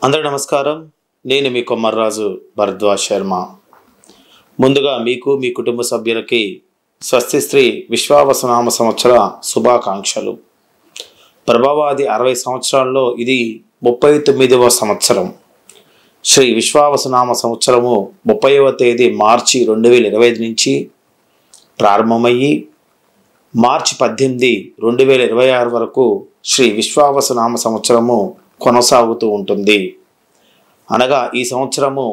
అందరికీ నమస్కారం. నేను మీ కొమ్మర్రాజు భరద్వాజ్ శర్మ. ముందుగా మీకు మీ కుటుంబ సభ్యులకి స్వస్తి శ్రీ విశ్వావసునామ సంవత్సర శుభాకాంక్షలు. ప్రభావాది 60 సంవత్సరాల్లో ఇది 39వ సంవత్సరం. శ్రీ విశ్వావసునామ సంవత్సరము 30వ తేదీ మార్చి 2025 నుంచి ప్రారంభమయ్యి మార్చి 18, 2026 వరకు శ్రీ విశ్వావసునామ సంవత్సరము కొనసాగుతూ ఉంటుంది. అనగా ఈ సంవత్సరము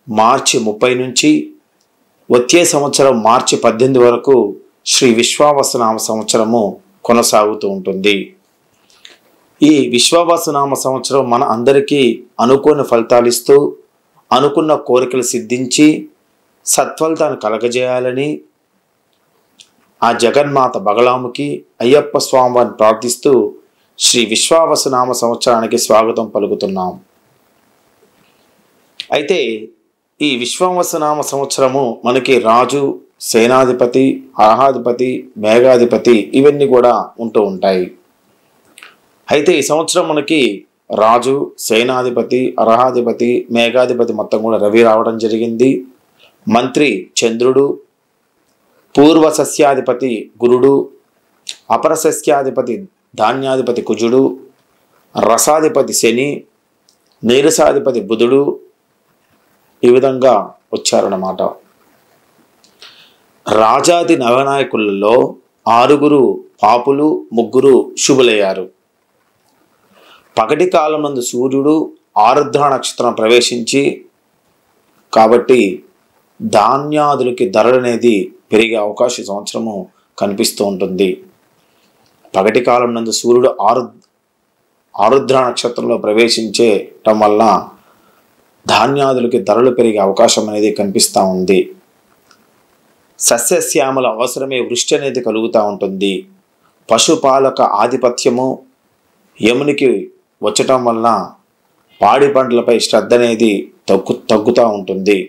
మార్చి 30 నుంచి వచ్చే సంవత్సరం మార్చి 18 వరకు శ్రీ విశ్వావసునామ సంవత్సరము కొనసాగుతూ ఉంటుంది. ఈ విశ్వావసునామ సంవత్సరం మన అందరికీ అనుకోని ఫలితాలు ఇస్తూ అనుకున్న కోరికలు సిద్ధించి సత్ఫలితాన్ని కలగజేయాలని ఆ జగన్మాత బగలాముకి అయ్యప్ప స్వామివారిని ప్రార్థిస్తూ శ్రీ విశ్వావసునామ సంవత్సరానికి స్వాగతం పలుకుతున్నాం. అయితే ఈ విశ్వావసునామ సంవత్సరము మనకి రాజు, సేనాధిపతి, అర్హాధిపతి, మేఘాధిపతి ఇవన్నీ కూడా ఉంటూ ఉంటాయి. అయితే ఈ సంవత్సరం మనకి రాజు, సేనాధిపతి, అర్హాధిపతి, మేఘాధిపతి మొత్తం కూడా రవి రావడం జరిగింది. మంత్రి చంద్రుడు, పూర్వ సస్యాధిపతి గురుడు, అపర సస్యాధిపతి ధాన్యాధిపతి కుజుడు, రసాధిపతి శని, నీరసాధిపతి బుధుడు ఈ విధంగా వచ్చారన్నమాట. రాజాది నవనాయకులలో 6 పాపులు, 3 శుభులయ్యారు. పగటి కాలం నందు సూర్యుడు ఆరుద్ర నక్షత్రం ప్రవేశించి కాబట్టి ధాన్యాదులకి ధరలు అనేది పెరిగే అవకాశం సంవత్సరము కనిపిస్తూ ఉంటుంది. పగటి కాలం నందు సూర్యుడు ఆరుద్ర నక్షత్రంలో ప్రవేశించటం వల్ల ధాన్యాదులకి ధరలు పెరిగే అవకాశం అనేది కనిపిస్తూ ఉంది. సస్యశ్యామల అవసరమే వృష్టి అనేది కలుగుతూ ఉంటుంది. పశుపాలక ఆధిపత్యము యమునికి వచ్చటం వలన పాడి పంటలపై శ్రద్ధ అనేది తగ్గుతూ ఉంటుంది.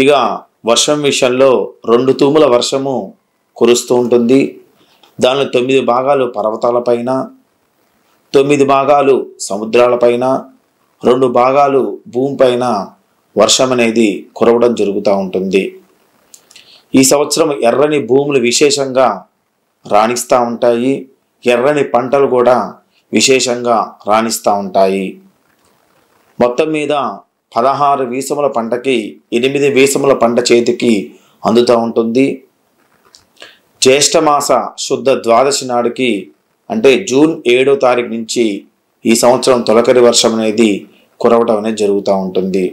ఇక వర్షం విషయంలో 2 తూముల వర్షము కురుస్తూ ఉంటుంది. దానిలో 9 భాగాలు పర్వతాలపైన, 9 భాగాలు సముద్రాలపైన, 2 భాగాలు భూమిపైన వర్షం అనేది కురవడం జరుగుతూ ఉంటుంది. ఈ సంవత్సరం ఎర్రని భూములు విశేషంగా రాణిస్తూ ఉంటాయి. ఎర్రని పంటలు కూడా విశేషంగా రాణిస్తూ ఉంటాయి. మొత్తం మీద 16 వీసముల పంటకి 8 వీసముల పంట చేతికి అందుతూ ఉంటుంది. జ్యేష్ఠమాస శుద్ధ ద్వాదశి నాడుకి అంటే జూన్ 7వ తారీఖు నుంచి ఈ సంవత్సరం తొలకరి వర్షం అనేది కురవటం అనేది జరుగుతూ ఉంటుంది.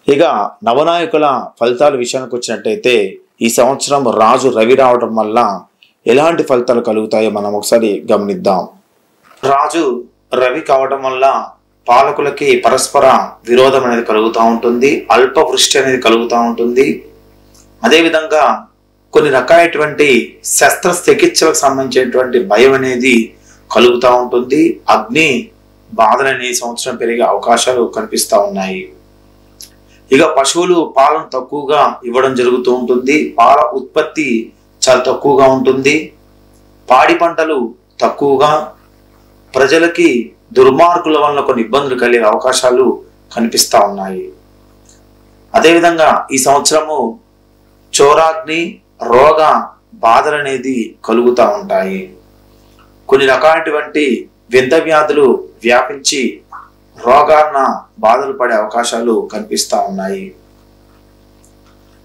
ఇక నవనాయకుల ఫలితాల విషయానికి వచ్చినట్టయితే ఈ సంవత్సరం రాజు రవి రావడం వల్ల ఎలాంటి ఫలితాలు కలుగుతాయో మనం ఒకసారి గమనిద్దాం. రాజు రవి కావడం వల్ల పాలకులకి పరస్పర విరోధం అనేది కలుగుతూ ఉంటుంది. అల్ప వృష్టి అనేది కలుగుతూ ఉంటుంది. అదేవిధంగా కొన్ని రకాలైనటువంటి శస్త్రచికిత్సలకు సంబంధించినటువంటి భయం అనేది కలుగుతూ ఉంటుంది. అగ్ని బాధలు అనేది సంవత్సరం పెరిగే అవకాశాలు కనిపిస్తూ ఉన్నాయి. ఇక పశువులు పాలను తక్కువగా ఇవ్వడం జరుగుతూ ఉంటుంది. పాల ఉత్పత్తి చాలా తక్కువగా ఉంటుంది. పాడి పంటలు తక్కువగా, ప్రజలకి దుర్మార్గుల వలన కొన్ని ఇబ్బందులు కలిగే అవకాశాలు కనిపిస్తూ ఉన్నాయి. అదేవిధంగా ఈ సంవత్సరము చోరాగ్ని, రోగ బాధలు అనేది కలుగుతూ ఉంటాయి. కొన్ని రకాలైనటువంటి వింత వ్యాధులు వ్యాపించి రోగాన్న బాధలు పడే అవకాశాలు కనిపిస్తూ ఉన్నాయి.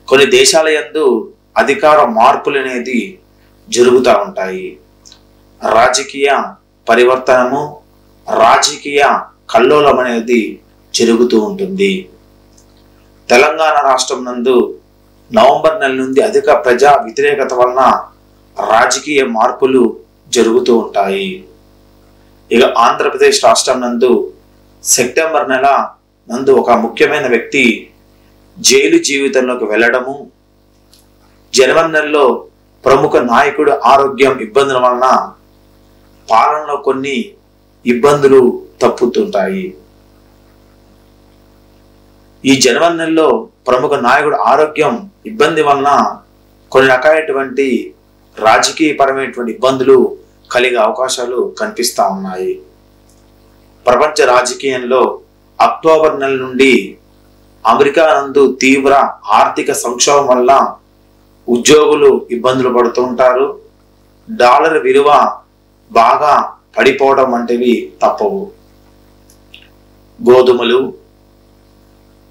కొన్ని దేశాల యందు అధికార మార్పులు అనేది జరుగుతూ ఉంటాయి. రాజకీయ పరివర్తనము, రాజకీయ కల్లోలం అనేది జరుగుతూ ఉంటుంది. తెలంగాణ రాష్ట్రం నందు నవంబర్ నెల నుండి అధిక ప్రజా వ్యతిరేకత వలన రాజకీయ మార్పులు జరుగుతూ ఉంటాయి. ఇక ఆంధ్రప్రదేశ్ రాష్ట్రం నందు సెప్టెంబర్ నెల నందు ఒక ముఖ్యమైన వ్యక్తి జైలు జీవితంలోకి వెళ్ళడము, జనవరి నెలలో ప్రముఖ నాయకుడు ఆరోగ్యం ఇబ్బందుల వలన పాలనలో కొన్ని ఇబ్బందులు తప్పుతుంటాయి. ఈ జనవరి నెలలో ప్రముఖ నాయకుడు ఆరోగ్యం ఇబ్బంది వలన కొన్ని రకాలైనటువంటి రాజకీయపరమైనటువంటి ఇబ్బందులు కలిగే అవకాశాలు కనిపిస్తూ ఉన్నాయి. ప్రపంచ రాజకీయంలో అక్టోబర్ నెల నుండి అమెరికా నందు తీవ్ర ఆర్థిక సంక్షోభం వల్ల ఉద్యోగులు ఇబ్బందులు పడుతుంటారు. డాలర్ విలువ బాగా పడిపోవడం వంటివి తప్పవు. గోధుమలు,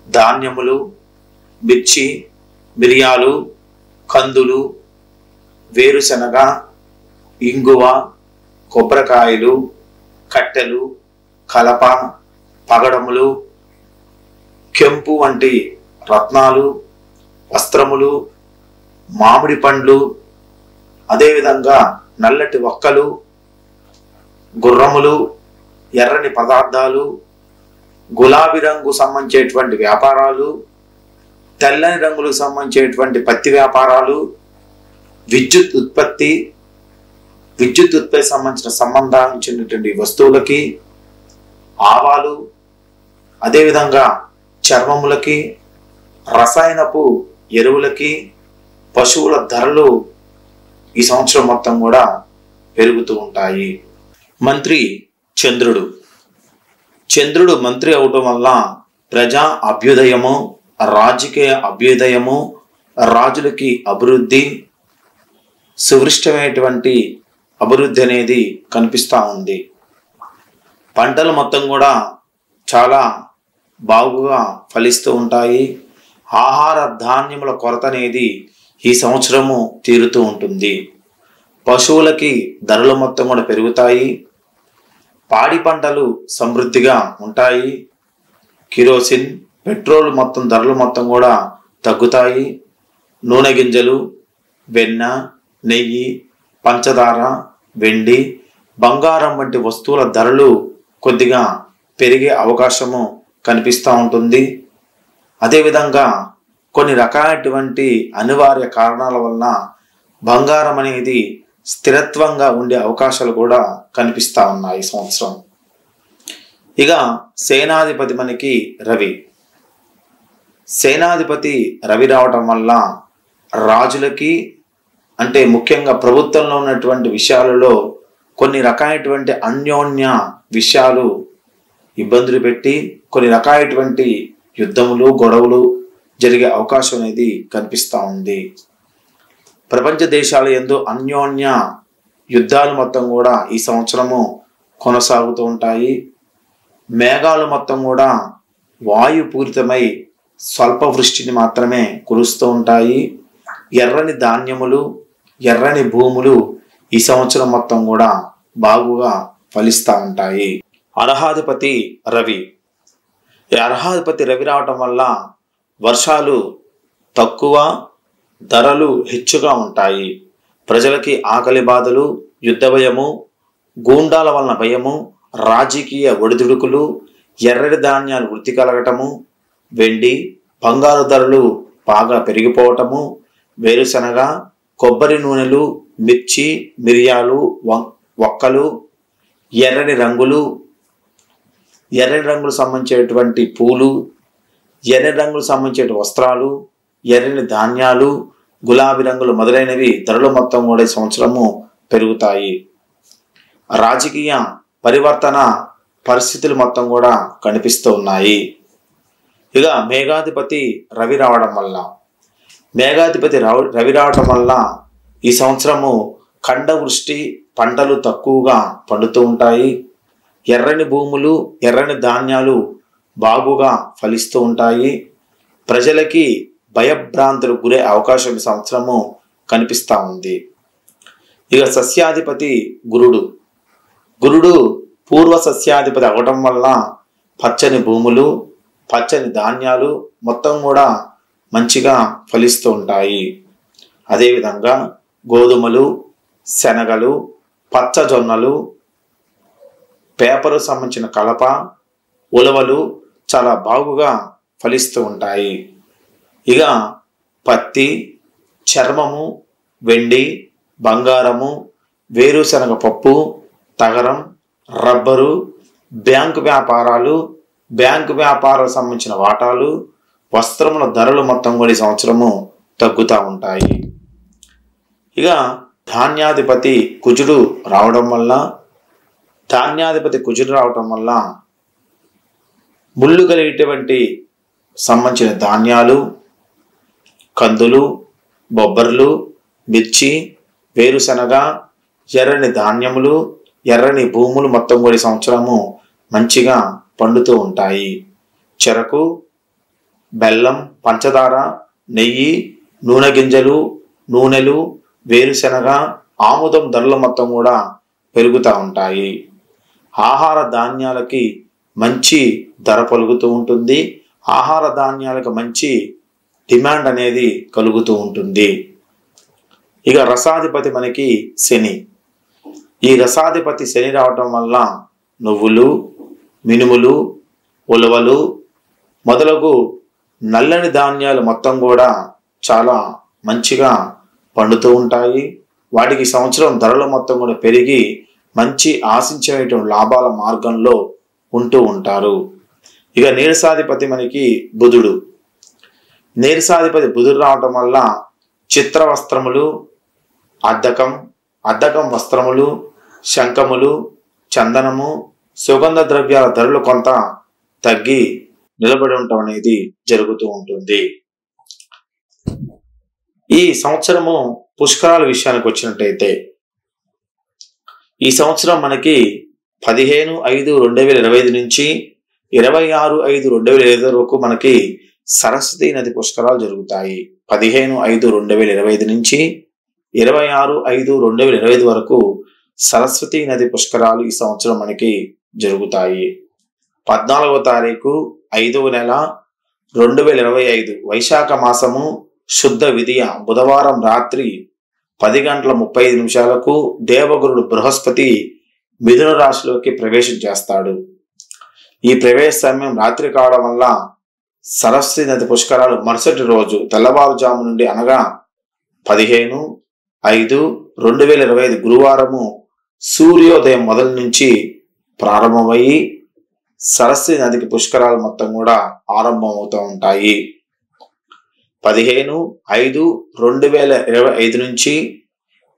ధాన్యములు, మిర్చి, మిరియాలు, కందులు, వేరుశనగ, ఇంగువ, కొబ్బరికాయలు, కట్టెలు, కలప, పగడములు, కెంపు వంటి రత్నాలు, వస్త్రములు, మామిడి పండ్లు, అదేవిధంగా నల్లటి వక్కలు, గుర్రములు, ఎర్రని పదార్థాలు, గులాబీ రంగు సంబంధించేటువంటి వ్యాపారాలు, తెల్లని రంగులకు సంబంధించేటువంటి పత్తి వ్యాపారాలు, విద్యుత్ ఉత్పత్తి సంబంధించినటువంటి వస్తువులకి, ఆవాలు, అదేవిధంగా చర్మములకి, రసాయనపు ఎరువులకి, పశువుల ధరలు ఈ సంవత్సరం మొత్తం కూడా పెరుగుతూ ఉంటాయి. మంత్రి చంద్రుడు మంత్రి అవటం వల్ల ప్రజా అభ్యుదయము, రాజకీయ అభ్యుదయము, రాజులకి అభివృద్ధి, సువృష్టమైనటువంటి అభివృద్ధి అనేది కనిపిస్తూ ఉంది. పంటలు మొత్తం కూడా చాలా బాగుగా ఫలిస్తూ ఉంటాయి. ఆహార ధాన్యముల కొరత అనేది ఈ సంవత్సరము తీరుతూ ఉంటుంది. పశువులకి ధరలు మొత్తం కూడా పెరుగుతాయి. పాడి పంటలు సమృద్ధిగా ఉంటాయి. కిరోసిన్, పెట్రోల్ మొత్తం ధరలు మొత్తం కూడా తగ్గుతాయి. నూనె గింజలు, వెన్న, నెయ్యి, పంచదార, వెండి, బంగారం వంటి వస్తువుల ధరలు కొద్దిగా పెరిగే అవకాశము కనిపిస్తూ ఉంటుంది. అదేవిధంగా కొన్ని రకాలైనటువంటి అనివార్య కారణాల వలన బంగారం అనేది స్థిరత్వంగా ఉండే అవకాశాలు కూడా కనిపిస్తూ ఉన్నాయి ఈ సంవత్సరం. ఇక సేనాధిపతి మనకి సేనాధిపతి రవి రావటం వల్ల రాజులకి, అంటే ముఖ్యంగా ప్రభుత్వంలో ఉన్నటువంటి విషయాలలో కొన్ని రకాలైనటువంటి అన్యోన్య విషయాలు ఇబ్బందులు పెట్టి కొన్ని రకాలైనటువంటి యుద్ధములు, గొడవలు జరిగే అవకాశం అనేది కనిపిస్తూ ఉంది. ప్రపంచ దేశాల యందు అన్యోన్య యుద్ధాలు మొత్తం కూడా ఈ సంవత్సరము కొనసాగుతూ ఉంటాయి. మేఘాలు మొత్తం కూడా వాయుపూరితమై స్వల్ప వృష్టిని మాత్రమే కురుస్తూ ఉంటాయి. ఎర్రని ధాన్యములు, ఎర్రని భూములు ఈ సంవత్సరం మొత్తం కూడా బాగుగా ఫలిస్తూ ఉంటాయి. అర్హాధిపతి రవి రావటం వల్ల వర్షాలు తక్కువ, ధరలు హెచ్చుగా ఉంటాయి. ప్రజలకి ఆకలి బాధలు, యుద్ధ భయము, గూండాల వలన భయము, రాజకీయ ఒడిదుడుకులు, ఎర్రటి ధాన్యాలు వృద్ధి కలగటము, వెండి, బంగారు ధరలు బాగా పెరిగిపోవటము, వేరుశనగ, కొబ్బరి నూనెలు, మిర్చి, మిరియాలు, వక్కలు, ఎర్రని రంగులు సంబంధించేటువంటి పూలు, ఎర్రని రంగులు సంబంధించిన వస్త్రాలు, ఎర్రని ధాన్యాలు, గులాబీ రంగులు మొదలైనవి ధరలు మొత్తం కూడా ఈ సంవత్సరము పెరుగుతాయి. రాజకీయ పరివర్తన పరిస్థితులు మొత్తం కూడా కనిపిస్తూ ఉన్నాయి. ఇక మేఘాధిపతి రవి రావడం వల్ల ఈ సంవత్సరము ఖండవృష్టి, పంటలు తక్కువగా పండుతూ ఉంటాయి. ఎర్రని భూములు, ఎర్రని ధాన్యాలు బాగుగా ఫలిస్తూ ఉంటాయి. ప్రజలకి భయభ్రాంతులు గురే అవకాశం ఈ సంవత్సరము కనిపిస్తూ ఉంది. ఇక సస్యాధిపతి గురుడు పూర్వ సస్యాధిపతి అవడం వల్ల పచ్చని భూములు, పచ్చని ధాన్యాలు మొత్తం కూడా మంచిగా ఫలిస్తూ ఉంటాయి. అదేవిధంగా గోధుమలు, శనగలు, పచ్చజొన్నలు, పేపరు సంబంధించిన కలప, ఉలవలు చాలా బాగుగా ఫలిస్తూ ఉంటాయి. ఇక పత్తి, చర్మము, వెండి, బంగారము, వేరుశనగ పప్పు, తగరం, రబ్బరు, బ్యాంకు వ్యాపారాలకు సంబంధించిన వాటాలు, వస్త్రముల ధరలు మొత్తం కూడా ఈ సంవత్సరము తగ్గుతూ ఉంటాయి. ఇక ధాన్యాధిపతి కుజుడు రావడం వల్ల ముళ్ళు కలిగేటువంటి సంబంధించిన ధాన్యాలు, కందులు, బొబ్బర్లు, మిర్చి, వేరుశనగ, ఎర్రని ధాన్యములు, ఎర్రని భూములు మొత్తం కూడా సంవత్సరము మంచిగా పండుతూ ఉంటాయి. చెరకు, బెల్లం, పంచదార, నెయ్యి, నూనె గింజలు, నూనెలు, వేరుశనగ, ఆముదం ధరలు మొత్తం కూడా పెరుగుతూ ఉంటాయి. ఆహార ధాన్యాలకి మంచి ధర పలుకుతూ ఉంటుంది. ఆహార ధాన్యాలకు మంచి డిమాండ్ అనేది కలుగుతూ ఉంటుంది. ఇక రసాధిపతి మనకి శని. ఈ రసాధిపతి శని రావటం వల్ల నువ్వులు, మినుములు, ఉలవలు మొదలగు నల్లని ధాన్యాలు మొత్తం కూడా చాలా మంచిగా పండుతూ ఉంటాయి. వాటికి సంవత్సరం ధరలు మొత్తం కూడా పెరిగి మంచి ఆశించేటువంటి లాభాల మార్గంలో ఉంటూ ఉంటారు. ఇక నీరసాధిపతి మనకి బుధుడు. నీరసాధిపతి బుధుడు రావటం వల్ల చిత్ర వస్త్రములు, అద్దకం వస్త్రములు, శంఖములు, చందనము, సుగంధ ద్రవ్యాల ధరలు కొంత తగ్గి నిలబడి ఉండటం అనేది జరుగుతూ ఉంటుంది. ఈ సంవత్సరము పుష్కరాల విషయానికి వచ్చినట్టయితే ఈ సంవత్సరం మనకి 15/5/2025 నుంచి 26/5/2025 వరకు మనకి సరస్వతి నది పుష్కరాలు జరుగుతాయి. 15/5/2025 నుంచి 26/5/2025 వరకు సరస్వతి నది పుష్కరాలు ఈ సంవత్సరం మనకి జరుగుతాయి. 14వ తారీఖు 5వ నెల 2025 వైశాఖ మాసము శుద్ధ విధియ బుధవారం రాత్రి 10:35 దేవగురుడు బృహస్పతి మిథున రాశిలోకి ప్రవేశం చేస్తాడు. ఈ ప్రవేశ సమయం రాత్రి కావడం వల్ల సరస్వతి నది పుష్కరాలు మరుసటి రోజు తెల్లవారుజాము నుండి అనగా 15/5/2025 గురువారము సూర్యోదయం మొదలు నుంచి ప్రారంభమయ్యి సరస్వతి నదికి పుష్కరాలు మొత్తం కూడా ఆరంభమవుతూ ఉంటాయి. 15/5/2025 నుంచి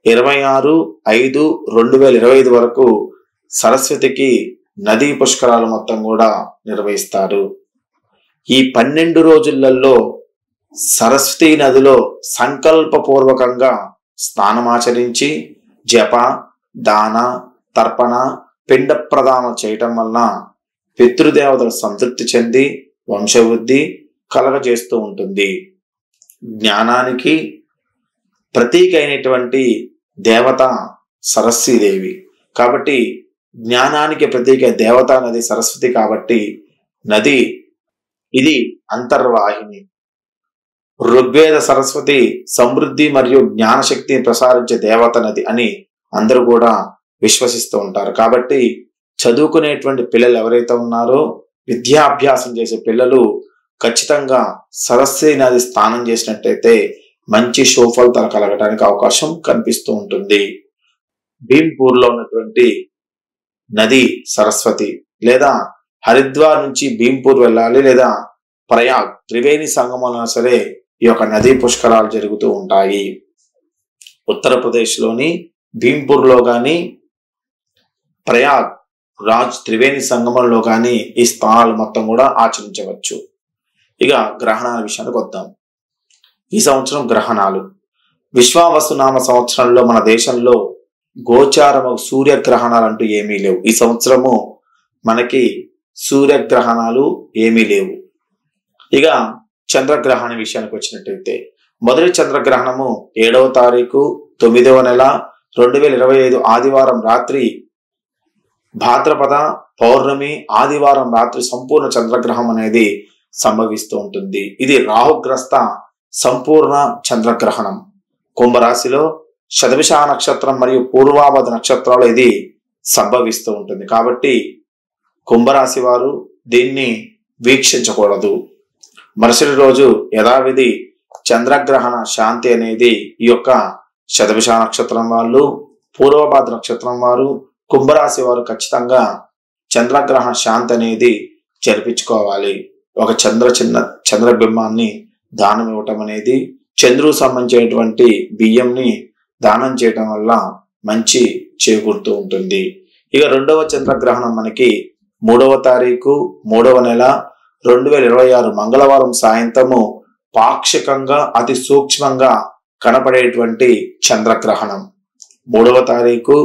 26/5/2025 వరకు సరస్వతికి నదీ పుష్కరాలు మొత్తం కూడా నిర్వహిస్తారు. ఈ 12 రోజులలో సరస్వతి నదిలో సంకల్పపూర్వకంగా స్నానమాచరించి జప, దాన, తర్పణ, పిండ ప్రదానం చేయటం వలన పితృదేవతలు సంతృప్తి చెంది వంశవృద్ధి కలగజేస్తూ ఉంటుంది. జ్ఞానానికి ప్రతీక అయినటువంటి దేవత సరస్వతీదేవి కాబట్టి జ్ఞానానికి ప్రతీక దేవత నది సరస్వతి కాబట్టి నది ఇది అంతర్వాహిని. ఋగ్వేద సరస్వతి సమృద్ధి మరియు జ్ఞానశక్తిని ప్రసారించే దేవత నది అని అందరూ కూడా విశ్వసిస్తూ ఉంటారు. కాబట్టి చదువుకునేటువంటి పిల్లలు ఎవరైతే ఉన్నారో విద్యాభ్యాసం చేసే పిల్లలు ఖచ్చితంగా సరస్వతి నది స్నానం చేసినట్టయితే మంచి సుఫలితాలు కలగడానికి అవకాశం కనిపిస్తూ ఉంటుంది. భీంపూర్ లో ఉన్నటువంటి నది సరస్వతి, లేదా హరిద్వార్ నుంచి భీంపూర్ వెళ్ళాలి, లేదా ప్రయాగ్ త్రివేణి సంగమంలో సరే ఈ యొక్క నదీ పుష్కరాలు జరుగుతూ ఉంటాయి. ఉత్తరప్రదేశ్ లోని భీంపూర్ లో గాని ప్రయాగ్ రాజ్ త్రివేణి సంగమంలో గాని ఈ స్థానాలు మొత్తం కూడా ఆచరించవచ్చు. ఇక గ్రహణాల విషయానికి వద్దాం. ఈ సంవత్సరం గ్రహణాలు విశ్వావసునామ సంవత్సరంలో మన దేశంలో గోచారము సూర్యగ్రహణాలు అంటూ ఏమీ లేవు. ఈ సంవత్సరము మనకి సూర్యగ్రహణాలు ఏమీ లేవు. ఇక చంద్రగ్రహణ విషయానికి వచ్చినట్టయితే మొదటి చంద్రగ్రహణము 7వ తారీఖు 9వ నెల 2025 ఆదివారం రాత్రి భాద్రపద పౌర్ణమి ఆదివారం రాత్రి సంపూర్ణ చంద్రగ్రహం అనేది సంభవిస్తూ ఉంటుంది. ఇది రాహుగ్రస్త సంపూర్ణ చంద్రగ్రహణం. కుంభరాశిలో శతభిష నక్షత్రం మరియు పూర్వాభాద నక్షత్రాలు ఇది సంభవిస్తూ ఉంటుంది. కాబట్టి కుంభరాశి వారు దీన్ని వీక్షించకూడదు. మరుసటి రోజు యథావిధి చంద్రగ్రహణ శాంతి అనేది ఈ యొక్క శతభిష నక్షత్రం వాళ్ళు, పూర్వభాద నక్షత్రం వారు, కుంభరాశి వారు ఖచ్చితంగా చంద్రగ్రహణ శాంతి అనేది జరిపించుకోవాలి. ఒక చంద్రబింబాన్ని దానం ఇవ్వటం అనేది, చంద్రుకు సంబంధించినటువంటి బియ్యంని దానం చేయటం వల్ల మంచి చేకూరుతూ ఉంటుంది. ఇక రెండవ చంద్రగ్రహణం మనకి 3వ తారీఖు 3వ నెల 2026 మంగళవారం సాయంత్రము పాక్షికంగా అతి సూక్ష్మంగా కనపడేటువంటి చంద్రగ్రహణం. 3వ తారీఖు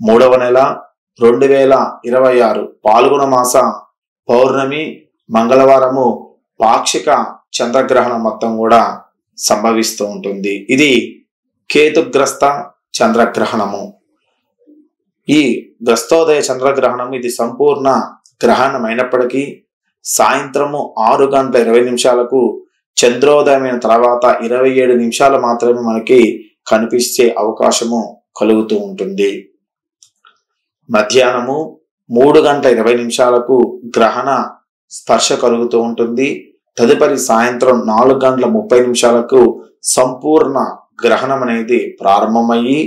3వ నెల 2026 పాల్గొన మాస పౌర్ణమి మంగళవారము పాక్షిక చంద్రగ్రహణం మొత్తం కూడా సంభవిస్తూ ఉంటుంది. ఇది కేతుగ్రస్త చంద్రగ్రహణము. ఈ గ్రస్తోదయ చంద్రగ్రహణం ఇది సంపూర్ణ గ్రహణం అయినప్పటికీ సాయంత్రము 6:20 చంద్రోదయమైన తర్వాత 27 నిమిషాలు మాత్రమే మనకి కనిపించే అవకాశము కలుగుతూ ఉంటుంది. మధ్యాహ్నము 3:20 గ్రహణ స్పర్శ కలుగుతూ ఉంటుంది. తదుపరి సాయంత్రం 4:30 సంపూర్ణ గ్రహణం అనేది ప్రారంభమయ్యి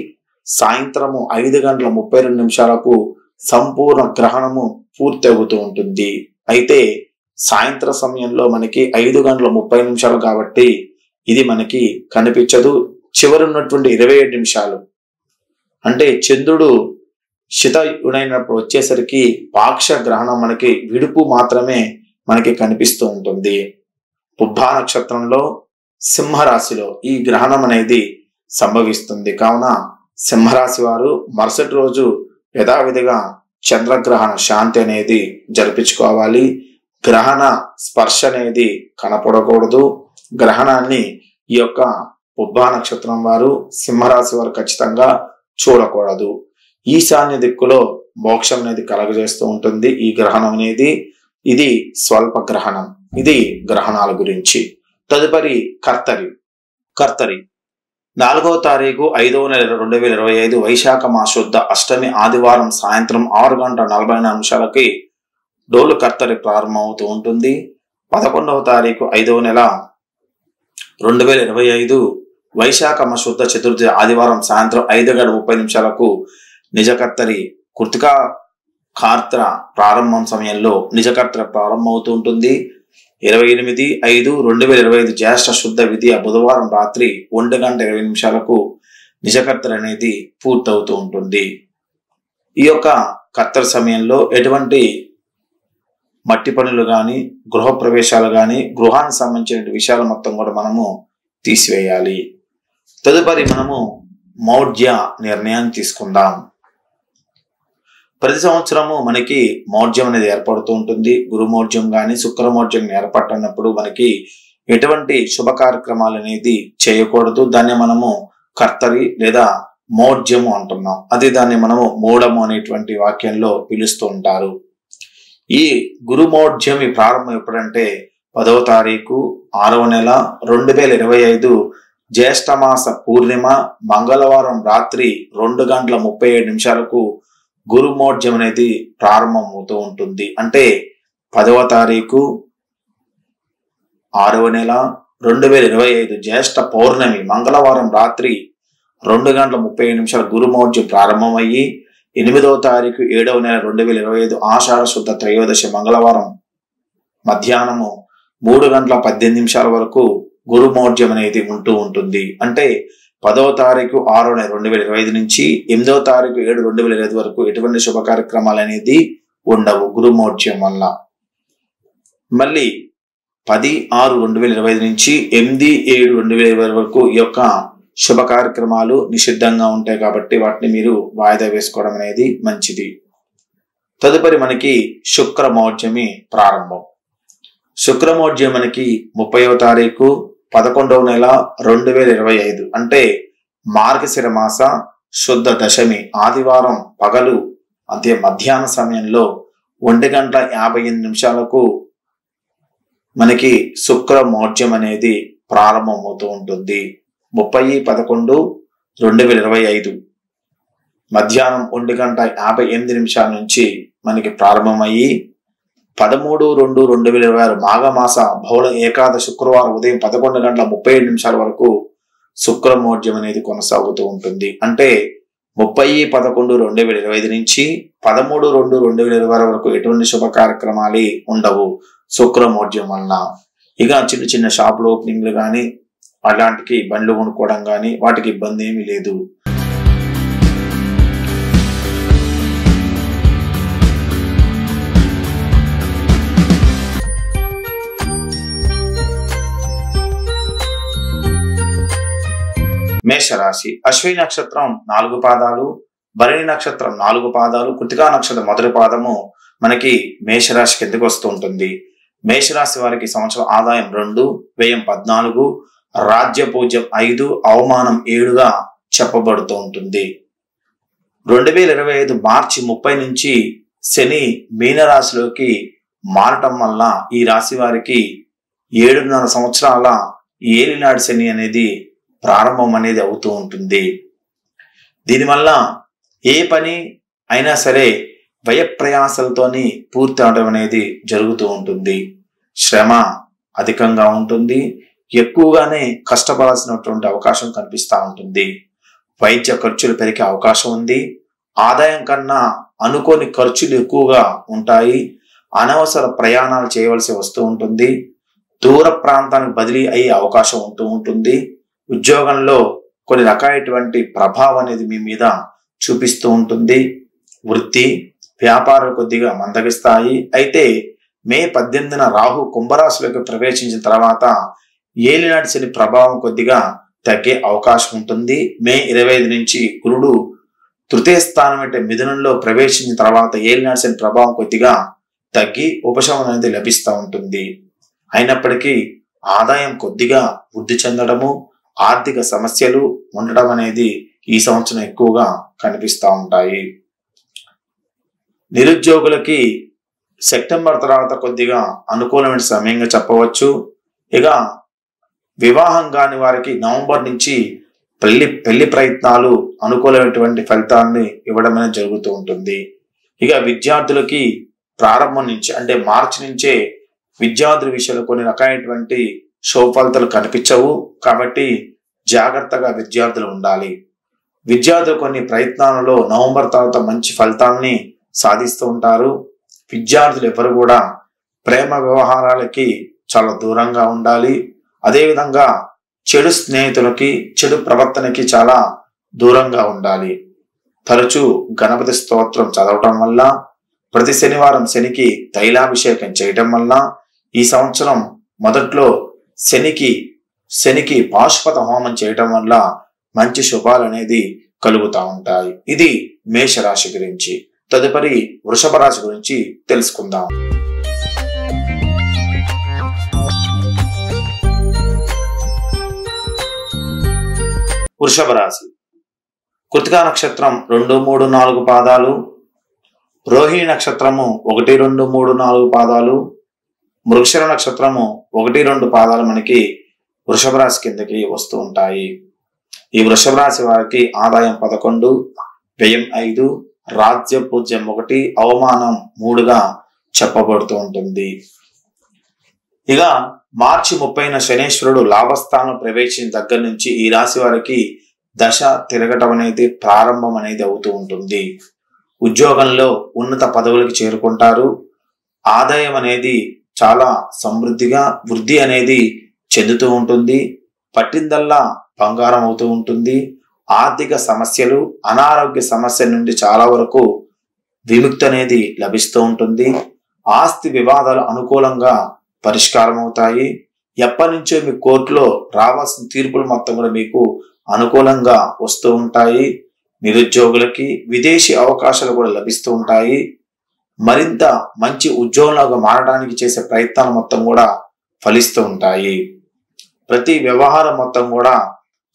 సాయంత్రము 5:32 సంపూర్ణ గ్రహణము పూర్తి అవుతూ ఉంటుంది. అయితే సాయంత్ర సమయంలో మనకి 5:30 కాబట్టి ఇది మనకి కనిపించదు. చివరున్నటువంటి 27 నిమిషాలు అంటే చంద్రుడు శితయుడైనప్పుడు వచ్చేసరికి పాక్ష గ్రహణం మనకి విడుపు మాత్రమే మనకి కనిపిస్తూ ఉంటుంది. పుబ్బా నక్షత్రంలో సింహరాశిలో ఈ గ్రహణం అనేది సంభవిస్తుంది. కావున సింహరాశి వారు మరుసటి రోజు యథావిధిగా చంద్రగ్రహణ శాంతి అనేది జరిపించుకోవాలి. గ్రహణ స్పర్శ అనేది కనపడకూడదు. గ్రహణాన్ని ఈ యొక్క పుబ్బా నక్షత్రం వారు సింహరాశి వారు ఖచ్చితంగా చూడకూడదు. ఈశాన్య దిక్కులో మోక్షం అనేది కలగజేస్తూ ఉంటుంది ఈ గ్రహణం అనేది. ఇది స్వల్ప గ్రహణం. ఇది గ్రహణాల గురించి. తదుపరి కర్తరి. 4వ తారీఖు 5వ నెల 2025 వైశాఖ మాసశుద్ధ అష్టమి ఆదివారం సాయంత్రం 6:40 డోలు కర్తరి ప్రారంభమవుతూ ఉంటుంది. 11వ తారీఖు 5వ నెల 2025 వైశాఖ శుద్ధ చతుర్థి ఆదివారం సాయంత్రం 5:30 నిజకర్తరి కృతికా కార్తెర ప్రారంభం సమయంలో నిజకర్తెర ప్రారంభమవుతూ ఉంటుంది. 28/5/2025 జ్యేష్ఠ శుద్ధ విధియ బుధవారం రాత్రి 1:20 నిజకర్తెర అనేది పూర్తవుతూ ఉంటుంది. ఈ యొక్క కర్తెర సమయంలో ఎటువంటి మట్టి పనులు గాని గృహ ప్రవేశాలు గాని గృహానికి సంబంధించిన విషయాలు మొత్తం కూడా మనము తీసివేయాలి. తదుపరి మనము మౌఢ్య నిర్ణయాన్ని తీసుకుందాం. ప్రతి సంవత్సరము మనకి మౌఢ్యం అనేది ఏర్పడుతూ ఉంటుంది. గురుమౌఢ్యం గాని శుక్రమౌఢ్యం ఏర్పడినప్పుడు మనకి ఎటువంటి శుభ కార్యక్రమాలు అనేది చేయకూడదు. దాన్ని మనము కర్తరి లేదా మౌఢ్యము అంటున్నాం. అది దాన్ని మనము మూఢము అనేటువంటి వాక్యంలో పిలుస్తూ ఉంటారు. ఈ గురుమౌఢ్యం ప్రారంభం ఎప్పుడంటే 10వ తారీఖు 6వ నెల 2025 జ్యేష్ఠమాస పూర్ణిమ మంగళవారం రాత్రి 2:37 గురుమౌఢ్యం అనేది ప్రారంభమవుతూ ఉంటుంది. అంటే 10వ తారీఖు 6వ నెల 2025 జ్యేష్ఠ పౌర్ణమి మంగళవారం రాత్రి 2:37 గురుమౌఢ్యం ప్రారంభమయ్యి 8వ తారీఖు 7వ నెల 2025 ఆషాఢ శుద్ధ త్రయోదశి మంగళవారం మధ్యాహ్నము 3:18 వరకు గురుమౌఢ్యం అనేది ఉంటూ ఉంటుంది. అంటే 10వ తారీఖు 6వ నెల 2025 నుంచి 8వ తారీఖు 7/2025 వరకు ఎటువంటి శుభ కార్యక్రమాలు అనేది ఉండవు గురుమౌఢ్యం వల్ల. మళ్ళీ 10/6/2025 నుంచి 8/7/2025 వరకు ఈ యొక్క శుభ కార్యక్రమాలు నిషిద్ధంగా ఉంటాయి కాబట్టి వాటిని మీరు వాయిదా వేసుకోవడం అనేది మంచిది. తదుపరి మనకి శుక్రమౌఢ్యమి ప్రారంభం. శుక్రమౌఢ్యం మనకి 30వ తారీఖు 11వ నెల 2025 అంటే మార్గశిర మాస శుద్ధ దశమి ఆదివారం పగలు అంటే మధ్యాహ్న సమయంలో 1:58 మనకి శుక్రమౌఢ్యం అనేది ప్రారంభమవుతూ ఉంటుంది. 30/11/2025 మధ్యాహ్నం 1:58 నుంచి మనకి ప్రారంభమయ్యి 13/2/2026 మాఘమాస బహుళ ఏకాదశి శుక్రవారం ఉదయం 11:37 వరకు శుక్రమౌఢ్యం అనేది కొనసాగుతూ ఉంటుంది. అంటే 30/11/2025 నుంచి 13/2/2026 వరకు ఎటువంటి శుభ కార్యక్రమాలు ఉండవు శుక్రమౌఢ్యం వలన. ఇక చిన్న చిన్న షాపులు ఓపెనింగ్లు కానీ అలాంటికి బండ్లు కొనుక్కోవడం కానీ వాటికి ఇబ్బంది ఏమీ లేదు. మేషరాశి. అశ్విని నక్షత్రం 4 పాదాలు, భరణి నక్షత్రం 4 పాదాలు, కృతికా నక్షత్రం మొదటి పాదము మనకి మేషరాశి కిందకి వస్తూ ఉంటుంది. మేషరాశి వారికి సంవత్సరం ఆదాయం 2, వ్యయం 14, రాజ్యపూజ్యం 5, అవమానం 7గా చెప్పబడుతూ ఉంటుంది. 2025 మార్చి 30 నుంచి శని మీనరాశిలోకి మారటం వల్ల ఈ రాశి వారికి 7.5 సంవత్సరాల ఏలినాడు శని అనేది ప్రారంభం అనేది అవుతూ ఉంటుంది. దీనివల్ల ఏ పని అయినా సరే వ్యయ ప్రయాసాలతోని పూర్తి అవడం అనేది జరుగుతూ ఉంటుంది. శ్రమ అధికంగా ఉంటుంది, ఎక్కువగానే కష్టపడాల్సినటువంటి అవకాశం కనిపిస్తూ ఉంటుంది. వైద్య ఖర్చులు పెరిగే అవకాశం ఉంది. ఆదాయం కన్నా అనుకోని ఖర్చులు ఎక్కువగా ఉంటాయి. అనవసర ప్రయాణాలు చేయవలసి వస్తూ ఉంటుంది. దూర ప్రాంతానికి బదిలీ అయ్యే అవకాశం ఉంటూ ఉంటుంది. ఉద్యోగంలో కొన్ని రకాలైనటువంటి ప్రభావం అనేది మీ మీద చూపిస్తూ ఉంటుంది. వృత్తి వ్యాపారాలు కొద్దిగా మందగిస్తాయి. అయితే మే 18న రాహు కుంభరాశిలోకి ప్రవేశించిన తర్వాత ఏలినాటి శని ప్రభావం కొద్దిగా తగ్గే అవకాశం ఉంటుంది. మే 25 నుంచి గురుడు తృతీయ స్థానం అంటే మిథునంలో ప్రవేశించిన తర్వాత ఏలినాటి శని ప్రభావం కొద్దిగా తగ్గి ఉపశమనం అనేది లభిస్తూ ఉంటుంది. అయినప్పటికీ ఆదాయం కొద్దిగా వృద్ధి చెందడము, ఆర్థిక సమస్యలు ఉండడం అనేది ఈ సంవత్సరం ఎక్కువగా కనిపిస్తూ ఉంటాయి. నిరుద్యోగులకి సెప్టెంబర్ తర్వాత కొద్దిగా అనుకూలమైన సమయంగా చెప్పవచ్చు. ఇక వివాహం కాని వారికి నవంబర్ నుంచి పెళ్లి ప్రయత్నాలు అనుకూలమైనటువంటి ఫలితాన్ని ఇవ్వడం అనేది జరుగుతూ ఉంటుంది. ఇక విద్యార్థులకి ప్రారంభం నుంచి అంటే మార్చి నుంచే విద్యార్థుల విషయంలో కొన్ని రకాలైనటువంటి ఫలితాలు కనిపించవు. కాబట్టి జాగ్రత్తగా విద్యార్థులు ఉండాలి. విద్యార్థులు కొన్ని ప్రయత్నాలలో నవంబర్ తర్వాత మంచి ఫలితాలని సాధిస్తూ ఉంటారు. విద్యార్థులు ఎవరు కూడా ప్రేమ వ్యవహారాలకి చాలా దూరంగా ఉండాలి. అదేవిధంగా చెడు స్నేహితులకి, చెడు ప్రవర్తనకి చాలా దూరంగా ఉండాలి. తరచూ గణపతి స్తోత్రం చదవటం వల్ల, ప్రతి శనివారం శనికి తైలాభిషేకం చేయటం వల్ల, ఈ సంవత్సరం మొదట్లో శనికి పాశుపత హోమం చేయటం వల్ల మంచి శుభాలు అనేది కలుగుతూ ఉంటాయి. ఇది మేషరాశి గురించి. తదుపరి వృషభ రాశి గురించి తెలుసుకుందాం. వృషభ రాశి. కృతికా నక్షత్రం 2, 3, 4 పాదాలు, రోహిణి నక్షత్రము 1, 2, 3, 4 పాదాలు, మృగశిర నక్షత్రము 1, 2 పాదాలు మనకి వృషభ రాశి కిందకి వస్తూ ఉంటాయి. ఈ వృషభ రాశి వారికి ఆదాయం 11, వ్యయం 5, రాజ్య పూజ్యం 1, అవమానం 3గా చెప్పబడుతూ ఉంటుంది. ఇక మార్చి 30న శనేశ్వరుడు లాభస్థానం ప్రవేశించిన దగ్గర నుంచి ఈ రాశి వారికి దశ తిరగటం అనేది ప్రారంభం అనేది అవుతూ ఉంటుంది. ఉద్యోగంలో ఉన్నత పదవులకు చేరుకుంటారు. ఆదాయం అనేది చాలా సమృద్ధిగా వృద్ధి అనేది చెందుతూ ఉంటుంది. పట్టిందల్లా బంగారం అవుతూ ఉంటుంది. ఆర్థిక సమస్యలు, అనారోగ్య సమస్యల నుండి చాలా వరకు విముక్తి అనేది లభిస్తూ ఉంటుంది. ఆస్తి వివాదాలు అనుకూలంగా పరిష్కారం అవుతాయి. ఎప్పటి నుంచో మీ కోర్టులో రావాల్సిన తీర్పులు మొత్తం కూడా మీకు అనుకూలంగా వస్తూ ఉంటాయి. నిరుద్యోగులకి విదేశీ అవకాశాలు కూడా లభిస్తూ ఉంటాయి. మరింత మంచి ఉద్యోగంలాగా మారడానికి చేసే ప్రయత్నాలు మొత్తం కూడా ఫలిస్తూ ఉంటాయి. ప్రతి వ్యవహారం మొత్తం కూడా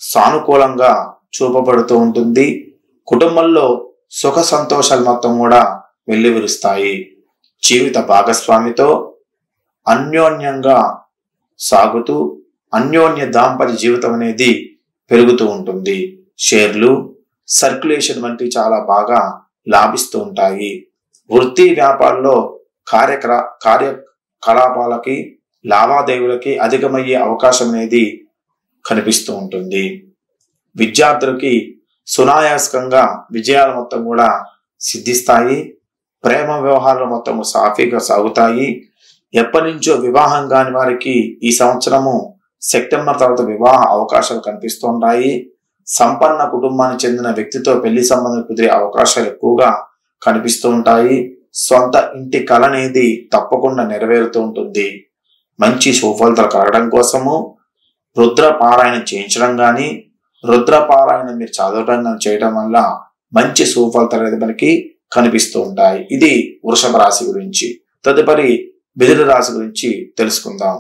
సానుకూలంగా చూపబడుతూ ఉంటుంది. కుటుంబంలో సుఖ సంతోషాలు మొత్తం కూడా వెల్లివిరుస్తాయి. జీవిత భాగస్వామితో అన్యోన్యంగా సాగుతూ అన్యోన్య దాంపత్య జీవితం అనేది పెరుగుతూ ఉంటుంది. షేర్లు, సర్క్యులేషన్ వంటి చాలా బాగా లాభిస్తూ ఉంటాయి. వృత్తి వ్యాపారంలో కార్యకలాపాలకి లావాదేవీలకి అధికమయ్యే అవకాశం అనేది కనిపిస్తూ ఉంటుంది. విద్యార్థులకి సునాయాసంగా విజయాలు మొత్తం కూడా సిద్ధిస్తాయి. ప్రేమ వ్యవహారాలు మొత్తం సాఫీగా సాగుతాయి. ఎప్పటి నుంచో వివాహం కాని వారికి ఈ సంవత్సరము సెప్టెంబర్ తర్వాత వివాహ అవకాశాలు కనిపిస్తుంటాయి. సంపన్న కుటుంబానికి చెందిన వ్యక్తితో పెళ్లి సంబంధం కుదిరే అవకాశాలు ఎక్కువగా కనిపిస్తూ ఉంటాయి. సొంత ఇంటి కళ అనేది తప్పకుండా నెరవేరుతూ ఉంటుంది. మంచి సుఫలితాలు కలగడం కోసము రుద్ర పారాయణం చేయించడం కానీ, రుద్రపారాయణం మీరు చదవడం చేయడం వల్ల మంచి సుఫలితాలు అనేది మనకి కనిపిస్తూ ఉంటాయి. ఇది వృషభ రాశి గురించి. తదుపరి మిథున రాశి గురించి తెలుసుకుందాం.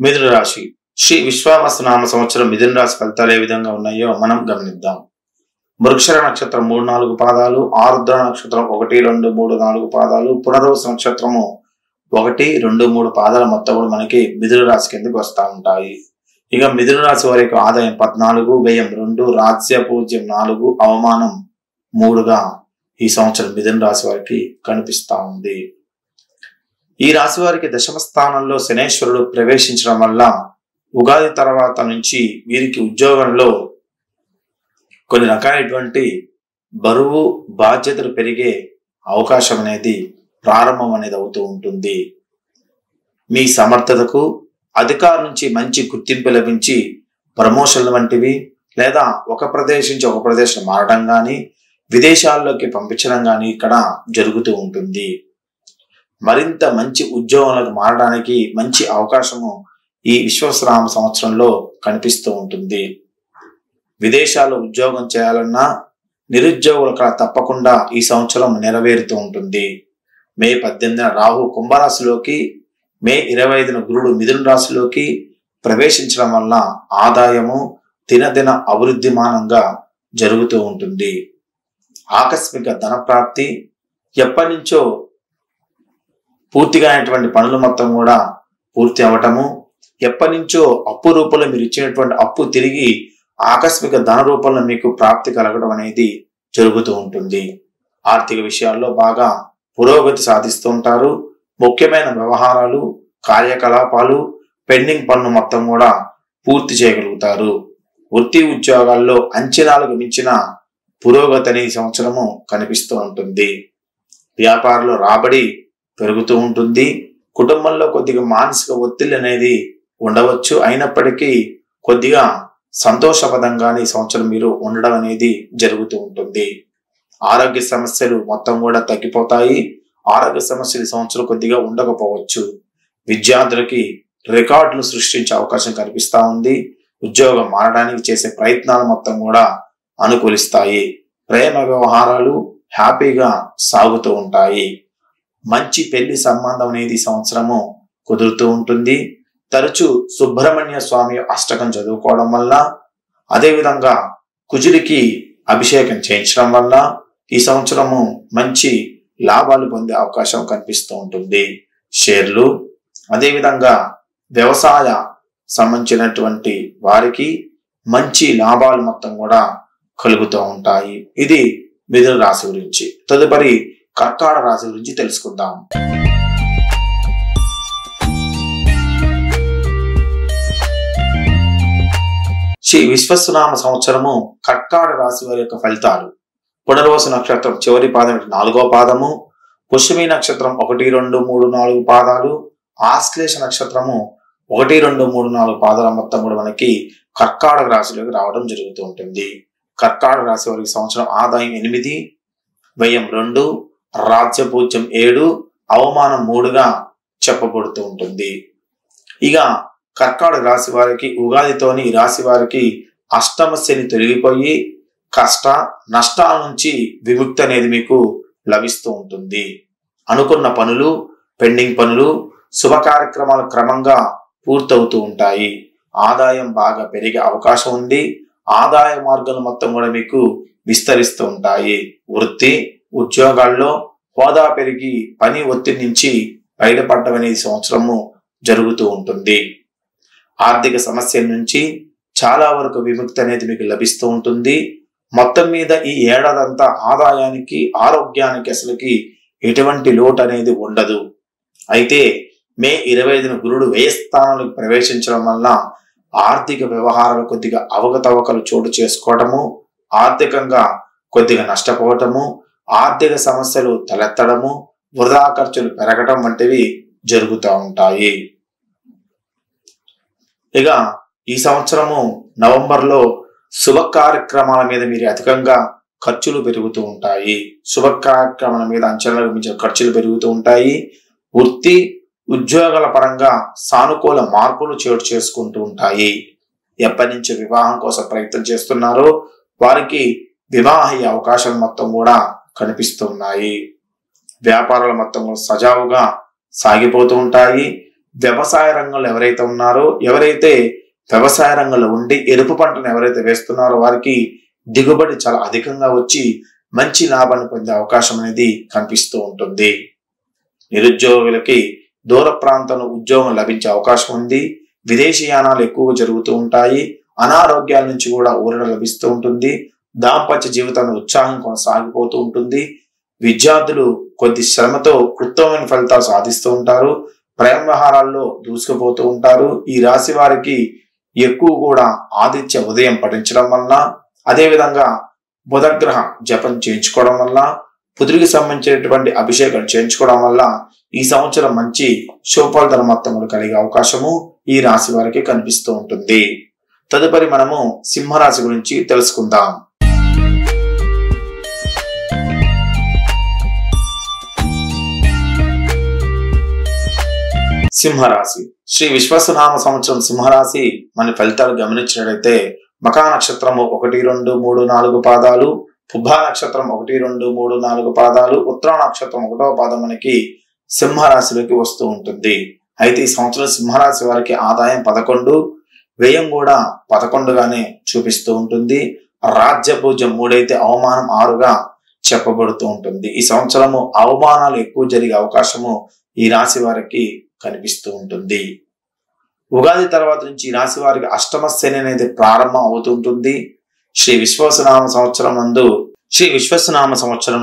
మిథున రాశి శ్రీ విశ్వావసునామ సంవత్సరం మిథున రాశి ఫలితాలు ఏ విధంగా ఉన్నాయో మనం గమనిద్దాం. మృగశిర నక్షత్రం 3-4 పాదాలు, ఆరుద్ర నక్షత్రం 1-2-3-4 పాదాలు, పునర్వసు నక్షత్రము 1-2-3 పాదాల మొత్తం కూడా మనకి మిథున రాశి కిందకి వస్తూ ఉంటాయి. ఇక మిథున రాశి వారికి ఆదాయం 14, వ్యయం 2, రాజ్య పూజ్యం 4, అవమానం 3గా ఈ సంవత్సరం మిథున రాశి వారికి కనిపిస్తా ఉంది. ఈ రాశి వారికి దశమ స్థానంలో శనేశ్వరుడు ప్రవేశించడం వల్ల ఉగాది తర్వాత నుంచి వీరికి ఉద్యోగంలో కొన్ని రకాలైనటువంటి బరువు బాధ్యతలు పెరిగే అవకాశం అనేది ప్రారంభం అనేది అవుతూ ఉంటుంది. మీ సమర్థతకు అధికారుల నుంచి మంచి గుర్తింపు లభించి ప్రమోషన్లు వంటివి, లేదా ఒక ప్రదేశం నుంచి ఒక ప్రదేశం మారడం కానీ, విదేశాల్లోకి పంపించడం కానీ ఇక్కడ జరుగుతూ ఉంటుంది. మరింత మంచి ఉద్యోగాలకు మారడానికి మంచి అవకాశము ఈ విశ్వావసునామ సంవత్సరంలో కనిపిస్తూ ఉంటుంది. విదేశాల్లో ఉద్యోగం చేయాలన్నా నిరుద్యోగులకు తప్పకుండా ఈ సంవత్సరం నెరవేరుతూ ఉంటుంది. మే 18న రాహు కుంభరాశిలోకి, మే 25న గురుడు మిథున రాశిలోకి ప్రవేశించడం వల్ల ఆదాయము దినదిన అభివృద్ధిమానంగా జరుగుతూ ఉంటుంది. ఆకస్మిక ధన ప్రాప్తి, ఎప్పటి నుంచో పూర్తిగా అయినటువంటి పనులు మొత్తం కూడా పూర్తి అవటము, ఎప్పటి నుంచో అప్పు రూపంలో మీరు ఇచ్చినటువంటి అప్పు తిరిగి ఆకస్మిక ధన రూపంలో మీకు ప్రాప్తి కలగడం అనేది జరుగుతూ ఉంటుంది. ఆర్థిక విషయాల్లో బాగా పురోగతి సాధిస్తూ ఉంటారు. ముఖ్యమైన వ్యవహారాలు, కార్యకలాపాలు, పెండింగ్ పనులు మొత్తం కూడా పూర్తి చేయగలుగుతారు. వృత్తి ఉద్యోగాల్లో అంచనాలకు మించిన పురోగతి అనే సంవత్సరము కనిపిస్తూ ఉంటుంది. వ్యాపారంలో రాబడి పెరుగుతూ ఉంటుంది. కుటుంబంలో కొద్దిగా మానసిక ఒత్తిడి అనేది ఉండవచ్చు. అయినప్పటికీ కొద్దిగా సంతోషపదంగానే ఈ సంవత్సరం మీరు ఉండడం అనేది జరుగుతూ ఉంటుంది. ఆరోగ్య సమస్యలు మొత్తం కూడా తగ్గిపోతాయి. ఆరోగ్య సమస్యలు ఈ సంవత్సరం కొద్దిగా ఉండకపోవచ్చు. విద్యార్థులకి రికార్డులు సృష్టించే అవకాశం కనిపిస్తా ఉంది. ఉద్యోగం మారడానికి చేసే ప్రయత్నాలు మొత్తం కూడా అనుకూలిస్తాయి. ప్రేమ వ్యవహారాలు హ్యాపీగా సాగుతూ ఉంటాయి. మంచి పెళ్లి సంబంధం అనేది ఈ సంవత్సరము కుదురుతూ ఉంటుంది. తరచూ సుబ్రహ్మణ్య స్వామి అష్టకం చదువుకోవడం వల్ల, అదేవిధంగా కుజుడికి అభిషేకం చేయించడం వల్ల ఈ సంవత్సరము మంచి లాభాలు పొందే అవకాశం కనిపిస్తూ ఉంటుంది. షేర్లు, అదేవిధంగా వ్యవసాయ సంబంధించినటువంటి వారికి మంచి లాభాలు మొత్తం కూడా కలుగుతూ ఉంటాయి. ఇది మిథున రాశి గురించి. తదుపరి కర్కాటక రాశి గురించి తెలుసుకుందాం. శ్రీ విశ్వవసునామ సంవత్సరము కర్కాటక రాశి వారి యొక్క ఫలితాలు. పునర్వసు నక్షత్రం చివరి పాదం 4వ పాదము, పుష్యమి నక్షత్రం 1, 2, 3, 4 పాదాలు, ఆశ్లేష నక్షత్రము 1, 2, 3, 4 పాదాల మొత్తం కూడా మనకి కర్కాటక రాశిలోకి రావడం జరుగుతూ ఉంటుంది. కర్కాటక రాశి వారికి సంవత్సరం ఆదాయం 8, వ్యయం 2, రాజ్య పూజ్యం 7, అవమానం 3గా చెప్పబడుతూ ఉంటుంది. ఇక కర్కాటక రాశి వారికి ఉగాదితోని ఈ రాశి వారికి అష్టమ శని తొలగిపోయి కష్ట నష్టాల నుంచి విముక్తి అనేది మీకు లభిస్తూ ఉంటుంది. అనుకున్న పనులు, పెండింగ్ పనులు, శుభ కార్యక్రమాలు క్రమంగా పూర్తవుతూ ఉంటాయి. ఆదాయం బాగా పెరిగే అవకాశం ఉంది. ఆదాయ మార్గాలు మొత్తం కూడా మీకు విస్తరిస్తూ ఉంటాయి. వృత్తి ఉద్యోగాల్లో హోదా పెరిగి పని ఒత్తిడి నుంచి బయటపడడం అనేది సంవత్సరము జరుగుతూ ఉంటుంది. ఆర్థిక సమస్యల నుంచి చాలా వరకు విముక్తి అనేది మీకు లభిస్తూ ఉంటుంది. మొత్తం మీద ఈ ఏడాదంతా ఆదాయానికి, ఆరోగ్యానికి అసలుకి ఎటువంటి లోటు అనేది ఉండదు. అయితే మే 25న గురుడు వ్యయస్థానంలోకి ప్రవేశించడం వల్ల ఆర్థిక వ్యవహారాలు కొద్దిగా అవకతవకలు చోటు చేసుకోవటము, ఆర్థికంగా కొద్దిగా నష్టపోవటము, ఆర్థిక సమస్యలు తలెత్తడము, వృధా ఖర్చులు పెరగటం వంటివి జరుగుతూ ఉంటాయి. ఇక ఈ సంవత్సరము నవంబర్లో శుభ కార్యక్రమాల మీద మీరు అధికంగా ఖర్చులు పెరుగుతూ ఉంటాయి. శుభ కార్యక్రమాల మీద అంచనాలకు మించిన ఖర్చులు పెరుగుతూ ఉంటాయి. వృత్తి ఉద్యోగాల పరంగా సానుకూల మార్పులు చోటు చేసుకుంటూ ఉంటాయి. ఎప్పటి నుంచి వివాహం కోసం ప్రయత్నం చేస్తున్నారో వారికి వివాహ అవకాశాలు మొత్తం కూడా కనిపిస్తూ ఉన్నాయి. వ్యాపారాలు మొత్తం సజావుగా సాగిపోతూ ఉంటాయి. వ్యవసాయ రంగంలో ఎవరైతే ఉన్నారో, ఎవరైతే వ్యవసాయ రంగంలో ఉండి ఎరుపు పంటను ఎవరైతే వేస్తున్నారో వారికి దిగుబడి చాలా అధికంగా వచ్చి మంచి లాభాన్ని పొందే అవకాశం అనేది కనిపిస్తూ ఉంటుంది. నిరుద్యోగులకి దూర ప్రాంతంలో ఉద్యోగం లభించే అవకాశం ఉంది. విదేశీయానాలు ఎక్కువగా జరుగుతూ ఉంటాయి. అనారోగ్యాల నుంచి కూడా ఊరట లభిస్తూ ఉంటుంది. దాంపత్య జీవితంలో ఉత్సాహం కొనసాగిపోతూ ఉంటుంది. విద్యార్థులు కొద్ది శ్రమతో ఉత్తమమైన ఫలితాలు సాధిస్తూ ఉంటారు. ప్రేమ వ్యవహారాల్లో దూసుకుపోతూ ఉంటారు. ఈ రాశి వారికి ఎక్కువ కూడా ఆదిత్య ఉదయం పఠించడం వల్ల, అదేవిధంగా బుధగ్రహ జపం చేయించుకోవడం వల్ల, బుధుడికి సంబంధించినటువంటి అభిషేకం చేయించుకోవడం వల్ల ఈ సంవత్సరం మంచి శుభఫలితాలు మొత్తం కూడా కలిగే అవకాశము ఈ రాశి వారికి కనిపిస్తూ ఉంటుంది. తదుపరి మనము సింహరాశి గురించి తెలుసుకుందాం. సింహరాశి శ్రీ విశ్వసనామ సంవత్సరం సింహరాశి మన ఫలితాలు గమనించినట్లయితే మకా నక్షత్రము 1, 2, 3, 4 పాదాలు, పుబ్బా నక్షత్రం 1, 2, 3, 4 పాదాలు, ఉత్తర నక్షత్రం 1వ పాదం మనకి సింహరాశిలోకి వస్తూ ఉంటుంది. అయితే ఈ సంవత్సరం సింహరాశి వారికి ఆదాయం 11, వ్యయం కూడా 11గానే చూపిస్తూ ఉంటుంది. రాజ్య పూజ్యం 3 అయితే అవమానం 6గా చెప్పబడుతూ ఉంటుంది. ఈ సంవత్సరము అవమానాలు ఎక్కువ జరిగే అవకాశము ఈ రాశి వారికి కనిపిస్తూ ఉంటుంది. ఉగాది తర్వాత నుంచి ఈ రాశి వారికి అష్టమ శని అనేది ప్రారంభం అవుతుంటుంది. శ్రీ విశ్వసనామ సంవత్సరం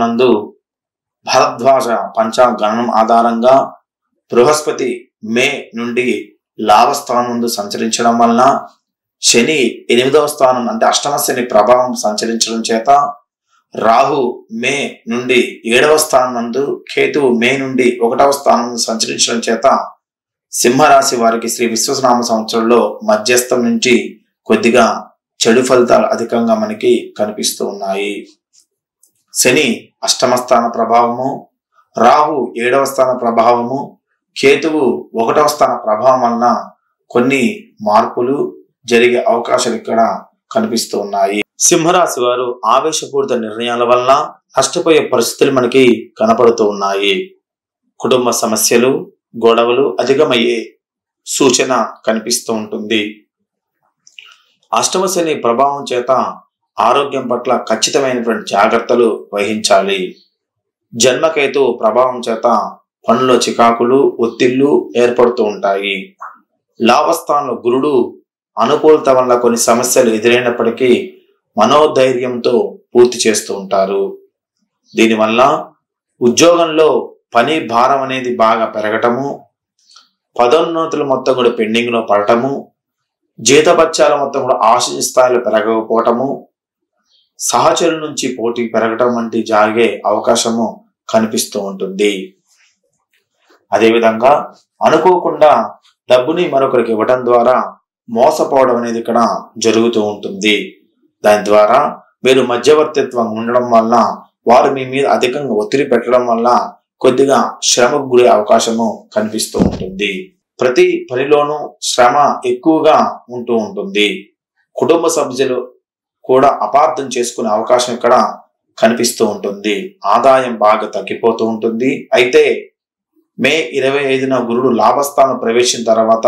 నందు భరద్వాజ పంచాంగ గణనం ఆధారంగా బృహస్పతి మే నుండి లాభస్థానం ముందు సంచరించడం వలన, శని 8వ స్థానం అంటే అష్టమ శని ప్రభావం సంచరించడం చేత, రాహు మే నుండి 7వ స్థానం నందు, కేతువు మే నుండి 1వ స్థానం సంచరించడం చేత సింహరాశి వారికి శ్రీ విశ్వసనామ సంవత్సరంలో మధ్యస్థం నుంచి కొద్దిగా చెడు ఫలితాలు అధికంగా మనకి కనిపిస్తూ ఉన్నాయి. శని అష్టమ స్థాన ప్రభావము, రాహు 7వ స్థాన ప్రభావము, కేతువు 1వ స్థాన ప్రభావం వలన కొన్ని మార్పులు జరిగే అవకాశాలు ఇక్కడ కనిపిస్తూ ఉన్నాయి. సింహరాశి వారు ఆవేశపూరిత నిర్ణయాల వలన నష్టపోయే పరిస్థితులు మనకి కనపడుతూ ఉన్నాయి. కుటుంబ సమస్యలు, గొడవలు అధికమయ్యే సూచన కనిపిస్తూ ఉంటుంది. అష్టమ శని ప్రభావం చేత ఆరోగ్యం పట్ల ఖచ్చితమైనటువంటి జాగ్రత్తలు వహించాలి. జన్మకేతు ప్రభావం చేత పనుల్లో చికాకులు, ఒత్తిళ్లు ఏర్పడుతూ ఉంటాయి. లాభస్థానంలో గురుడు అనుకూలత వల్ల కొన్ని సమస్యలు ఎదురైనప్పటికీ మనోధైర్యంతో పూర్తి చేస్తూ ఉంటారు. దీనివల్ల ఉద్యోగంలో పని భారం అనేది బాగా పెరగటము, పదోన్నతులు మొత్తం కూడా పెండింగ్ లో పడటము, జీతభత్యాల మొత్తం కూడా ఆశించిన స్థాయిలో పెరగకపోవటము, సహచరుల నుంచి పోటీ పెరగటం వంటి జరిగే అవకాశము కనిపిస్తూ ఉంటుంది. అదేవిధంగా అనుకోకుండా డబ్బుని మరొకరికి ఇవ్వడం ద్వారా మోసపోవడం అనేది ఇక్కడ జరుగుతూ ఉంటుంది. దాని ద్వారా మీరు మధ్యవర్తిత్వం ఉండడం వల్ల వారు మీ మీద అధికంగా ఒత్తిడి పెట్టడం వల్ల కొద్దిగా శ్రమకు గురే అవకాశము కనిపిస్తూ ఉంటుంది. ప్రతి పనిలోనూ శ్రమ ఎక్కువగా ఉంటూ ఉంటుంది. కుటుంబ సభ్యులు కూడా అపార్థం చేసుకునే అవకాశం ఇక్కడ కనిపిస్తూ ఉంటుంది. ఆదాయం బాగా తగ్గిపోతూ ఉంటుంది. అయితే మే 25న గురుడు లాభస్థానం ప్రవేశించిన తర్వాత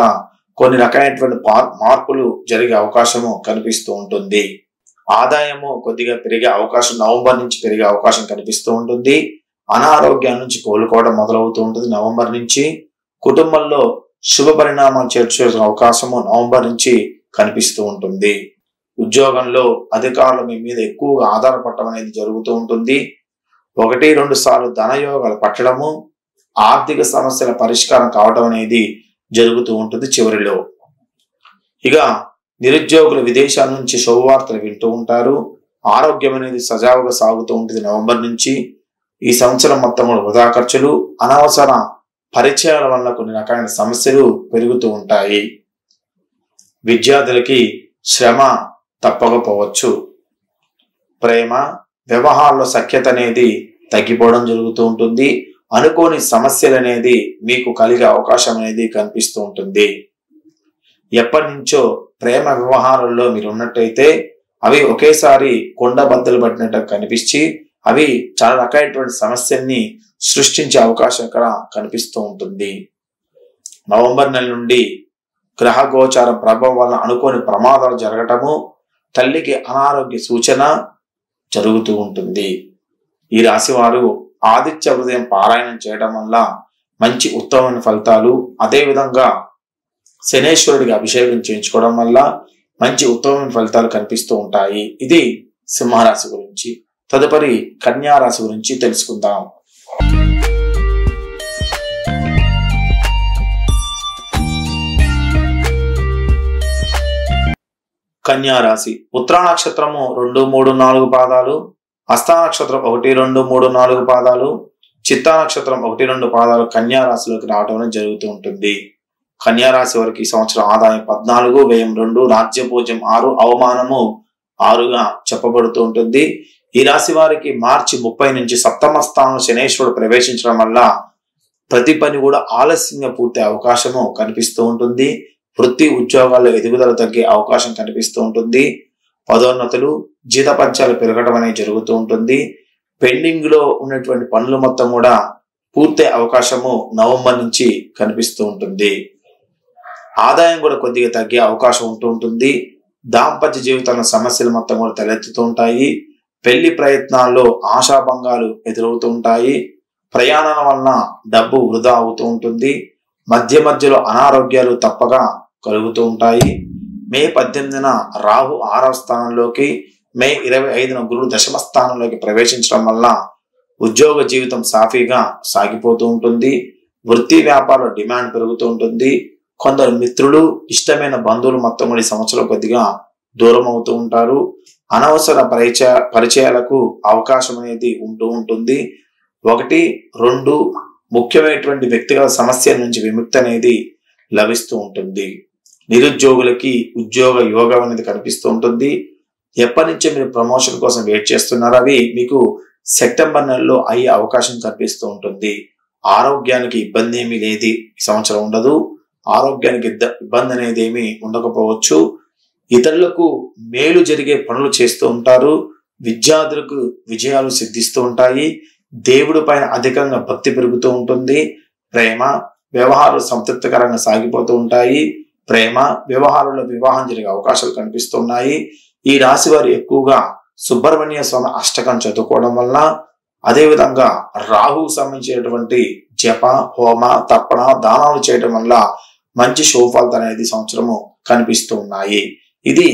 కొన్ని రకమైనటువంటి మార్పులు జరిగే అవకాశము కనిపిస్తూ ఉంటుంది. ఆదాయము కొద్దిగా పెరిగే అవకాశం నవంబర్ నుంచి పెరిగే అవకాశం కనిపిస్తూ ఉంటుంది. అనారోగ్యాల నుంచి కోలుకోవడం మొదలవుతూ ఉంటుంది. నవంబర్ నుంచి కుటుంబంలో శుభ పరిణామాలు చేర్చే అవకాశము నవంబర్ నుంచి కనిపిస్తూ ఉంటుంది. ఉద్యోగంలో అధికారులు మీ మీద ఎక్కువగా ఆధారపడటం అనేది జరుగుతూ ఉంటుంది. 1-2 సార్లు ధనయోగాలు పట్టడము, ఆర్థిక సమస్యల పరిష్కారం కావడం అనేది జరుగుతూ ఉంటుంది చివరిలో. ఇక నిరుద్యోగులు విదేశాల నుంచి శుభవార్తలు వింటూ ఉంటారు. ఆరోగ్యం అనేది సజావుగా సాగుతూ ఉంటుంది నవంబర్ నుంచి. ఈ సంవత్సరం మొత్తం వృధా ఖర్చులు, అనవసర పరిచయాల వల్ల కొన్ని రకాలైన సమస్యలు పెరుగుతూ ఉంటాయి. విద్యార్థులకి శ్రమ తప్పకపోవచ్చు. ప్రేమ వ్యవహారాల్లో సఖ్యత అనేది తగ్గిపోవడం జరుగుతూ ఉంటుంది. అనుకోని సమస్యలు అనేది మీకు కలిగే అవకాశం అనేది కనిపిస్తూ ఉంటుంది. ఎప్పటి నుంచో ప్రేమ వ్యవహారంలో మీరు ఉన్నట్టయితే అవి ఒకేసారి కొండ బద్దలు పట్టినట్టు కనిపించి అవి చాలా రకమైనటువంటి సమస్యల్ని సృష్టించే అవకాశం ఇక్కడ కనిపిస్తూ ఉంటుంది. నవంబర్ నెల నుండి గ్రహ గోచార ప్రభావం వలన అనుకోని ప్రమాదాలు జరగటము, తల్లికి అనారోగ్య సూచన జరుగుతూ ఉంటుంది. ఈ రాశి వారు ఆదిత్య హృదయం పారాయణం చేయడం వల్ల మంచి ఉత్తమమైన ఫలితాలు, అదేవిధంగా శనేశ్వరుడికి అభిషేకం చేయించుకోవడం వల్ల మంచి ఉత్తమమైన ఫలితాలు కనిపిస్తూ ఉంటాయి. ఇది సింహరాశి గురించి. తదుపరి కన్యా రాశి గురించి తెలుసుకుందాం. కన్యా రాశి ఉత్తరా నక్షత్రము 2, 3, 4 పాదాలు, హస్త నక్షత్రం 1, 2, 3, 4 పాదాలు, చిత్తా నక్షత్రం 1, 2 పాదాలు కన్యా రాశిలోకి రావడం జరుగుతూ ఉంటుంది. కన్యా రాశి వారికి ఈ సంవత్సరం ఆదాయం 14, వ్యయం 2, రాజ్య పూజ్యం 6, అవమానము 6గా చెప్పబడుతూ ఉంటుంది. ఈ రాశి వారికి మార్చి 30 నుంచి సప్తమ స్థానంలో శనేశ్వరుడు ప్రవేశించడం వల్ల ప్రతి పని కూడా ఆలస్యంగా పూర్తి అవకాశము కనిపిస్తూ ఉంటుంది. వృత్తి ఉద్యోగాల్లో ఎదుగుదల తగ్గే అవకాశం కనిపిస్తూ ఉంటుంది. పదోన్నతులు, జీతపత్యాలు పెరగడం అనేది జరుగుతూ ఉంటుంది. పెండింగ్ లో ఉన్నటువంటి పనులు మొత్తం కూడా పూర్తి అవకాశము నవంబర్ నుంచి కనిపిస్తూ ఉంటుంది. ఆదాయం కూడా కొద్దిగా తగ్గే అవకాశం ఉంటూ ఉంటుంది. దాంపత్య జీవితంలో సమస్యలు మొత్తం కూడా తలెత్తుతూ ఉంటాయి. పెళ్లి ప్రయత్నాల్లో ఆశాభంగాలు ఎదురవుతూ ఉంటాయి. ప్రయాణాల వలన డబ్బు వృధా అవుతూ ఉంటుంది. మధ్య మధ్యలో అనారోగ్యాలు తప్పగా కలుగుతూ ఉంటాయి. మే 18న రాహు 6వ స్థానంలోకి, మే 25న గురుడు దశమ స్థానంలోకి ప్రవేశించడం వల్ల ఉద్యోగ జీవితం సాఫీగా సాగిపోతూ ఉంటుంది. వృత్తి వ్యాపారంలో డిమాండ్ పెరుగుతూ ఉంటుంది. కొందరు మిత్రులు, ఇష్టమైన బంధువులు మొత్తం కూడా ఈ సంవత్సరం కొద్దిగా దూరం అవుతూ ఉంటారు. అనవసర పరిచయాలకు అవకాశం అనేది ఉంటూ ఉంటుంది. 1, 2 ముఖ్యమైనటువంటి వ్యక్తిగత సమస్యల నుంచి విముక్తి అనేది లభిస్తూ ఉంటుంది. నిరుద్యోగులకి ఉద్యోగ యోగం అనేది కనిపిస్తూ ఉంటుంది. ఎప్పటి నుంచే మీరు ప్రమోషన్ కోసం వెయిట్ చేస్తున్నారో అవి మీకు సెప్టెంబర్ నెలలో అయ్యే అవకాశం కనిపిస్తూ ఉంటుంది. ఆరోగ్యానికి ఇబ్బంది ఏమీ లేదు, ఈ సంవత్సరం ఉండదు. ఆరోగ్యానికి ఇబ్బంది అనేది ఏమీ ఉండకపోవచ్చు. ఇతరులకు మేలు జరిగే పనులు చేస్తూ ఉంటారు. విద్యార్థులకు విజయాలు సిద్ధిస్తూ ఉంటాయి. దేవుడి పైన అధికంగా భక్తి పెరుగుతూ ఉంటుంది. ప్రేమ వ్యవహారాలు సంతృప్తికరంగా సాగిపోతూ ఉంటాయి. ప్రేమ వ్యవహారంలో వివాహం జరిగే అవకాశాలు కనిపిస్తున్నాయి. ఈ రాశి వారు ఎక్కువగా సుబ్రహ్మణ్య స్వామి అష్టకం చదువుకోవడం వల్ల, అదేవిధంగా రాహుకు సంబంధించినటువంటి జప, హోమ, తర్పణ, దానాలు చేయడం వల్ల మంచి శుభఫలితాలు అనేది సంవత్సరము కనిపిస్తూ ఉన్నాయి. ఇది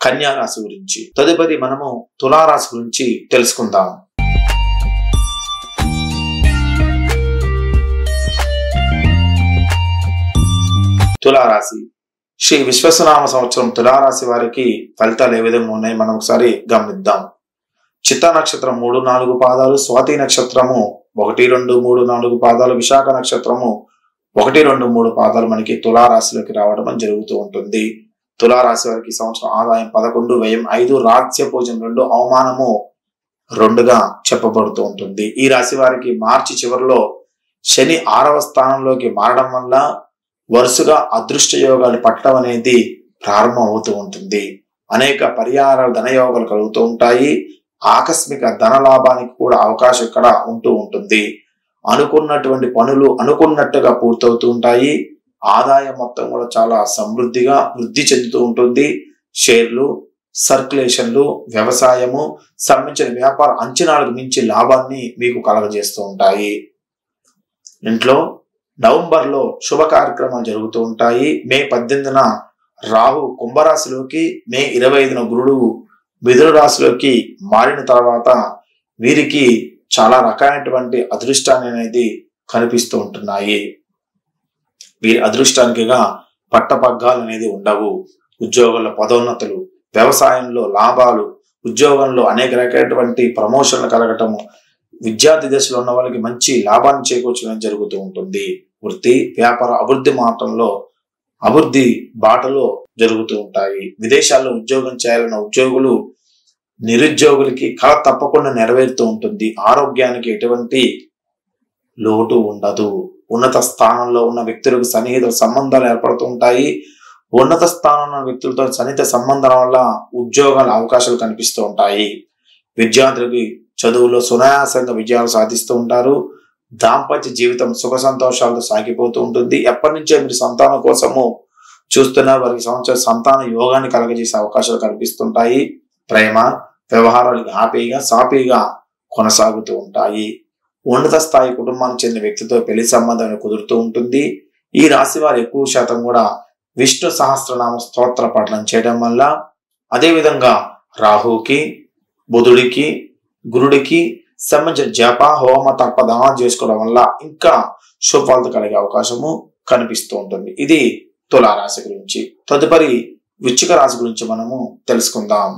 కన్యా రాశి గురించి. తదుపరి మనము తులారాశి గురించి తెలుసుకుందాం. తులారాశి శ్రీ విశ్వసనామ సంవత్సరం తులారాశి వారికి ఫలితాలు ఏ విధంగా ఉన్నాయి మనం ఒకసారి గమనిద్దాం. చిత్తా నక్షత్రం 3, 4 పాదాలు, స్వాతి నక్షత్రము 1, 2, 3, 4 పాదాలు, విశాఖ నక్షత్రము 1, 2, 3 పాదాలు మనకి తులారాశిలోకి రావడం జరుగుతూ ఉంటుంది. తులారాశి వారికి సంవత్సరం ఆదాయం 11, వ్యయం 5, రాజ్య పూజ్యం 2, అవమానము 2గా చెప్పబడుతూ ఉంటుంది. ఈ రాశి వారికి మార్చి చివరిలో శని 6వ స్థానంలోకి మారడం వల్ల వరుసగా అదృష్ట యోగాలు పట్టడం అనేది ప్రారంభం అవుతూ ఉంటుంది. అనేక పరిహారాలు, ధనయోగాలు కలుగుతూ ఉంటాయి. ఆకస్మిక ధన లాభానికి కూడా అవకాశం ఇక్కడ ఉంటూ ఉంటుంది. అనుకున్నటువంటి పనులు అనుకున్నట్టుగా పూర్తవుతూ ఉంటాయి. ఆదాయం మొత్తం కూడా చాలా సమృద్ధిగా వృద్ధి చెందుతూ ఉంటుంది. షేర్లు, సర్క్యులేషన్లు, వ్యవసాయము సంబంధించిన వ్యాపార అంచనాలకు మించి లాభాన్ని మీకు కలగజేస్తూ ఉంటాయి. ఇంట్లో నవంబర్లో శుభ కార్యక్రమాలు జరుగుతూ ఉంటాయి. మే 18న రాహు కుంభరాశిలోకి, మే 25న గురుడు మిథున రాశిలోకి మారిన తర్వాత వీరికి చాలా రకమైనటువంటి అదృష్టాన్ని అనేది కనిపిస్తూ ఉంటున్నాయి. వీరి అదృష్టానికిగా పట్టపగ్గాలు అనేది ఉండవు. ఉద్యోగంలో పదోన్నతులు, వ్యవసాయంలో లాభాలు, ఉద్యోగంలో అనేక రకమైనటువంటి ప్రమోషన్లు కలగటము, విద్యార్థి దశలో ఉన్న వాళ్ళకి మంచి లాభాన్ని చేకూర్చడం జరుగుతూ ఉంటుంది. వృత్తి వ్యాపార అభివృద్ధి బాటలో జరుగుతూ ఉంటాయి. విదేశాల్లో ఉద్యోగం చేయాలన్న ఉద్యోగులు, నిరుద్యోగులకి కళ తప్పకుండా నెరవేరుతూ ఉంటుంది. ఆరోగ్యానికి ఎటువంటి లోటు ఉండదు. ఉన్నత స్థానంలో ఉన్న వ్యక్తులకు సన్నిహిత సంబంధాలు ఏర్పడుతూ ఉంటాయి. ఉన్నత స్థానంలో ఉన్న వ్యక్తులతో సన్నిహిత సంబంధాల వల్ల ఉద్యోగాల అవకాశాలు కనిపిస్తూ ఉంటాయి. విద్యార్థులకి చదువులో సునాయాసంగా విజయాలు సాధిస్తూ ఉంటారు. దాంపత్య జీవితం సుఖ సంతోషాలతో సాగిపోతూ ఉంటుంది. ఎప్పటి నుంచో మీరు సంతానం కోసము చూస్తున్నారు, వారికి సంవత్సరం సంతాన యోగాన్ని కలగజేసే అవకాశాలు కనిపిస్తుంటాయి. ప్రేమ వ్యవహారాలు హ్యాపీగా సాఫీగా కొనసాగుతూ ఉంటాయి. ఉన్నత స్థాయి కుటుంబానికి చెందిన వ్యక్తితో పెళ్లి సంబంధం కుదురుతూ ఉంటుంది. ఈ రాశి వారు ఎక్కువ శాతం కూడా విష్ణు సహస్రనామ స్తోత్ర పఠనం చేయడం వల్ల, అదేవిధంగా రాహుకి, బుధుడికి, గురుడికి సంబంధించిన జప హోమ తపదానం చేసుకోవడం వల్ల ఇంకా శుభాలు కలిగే అవకాశము కనిపిస్తూ ఉంటుంది. ఇది తులారాశి గురించి. తదుపరి వృశ్చిక రాశి గురించి మనము తెలుసుకుందాం.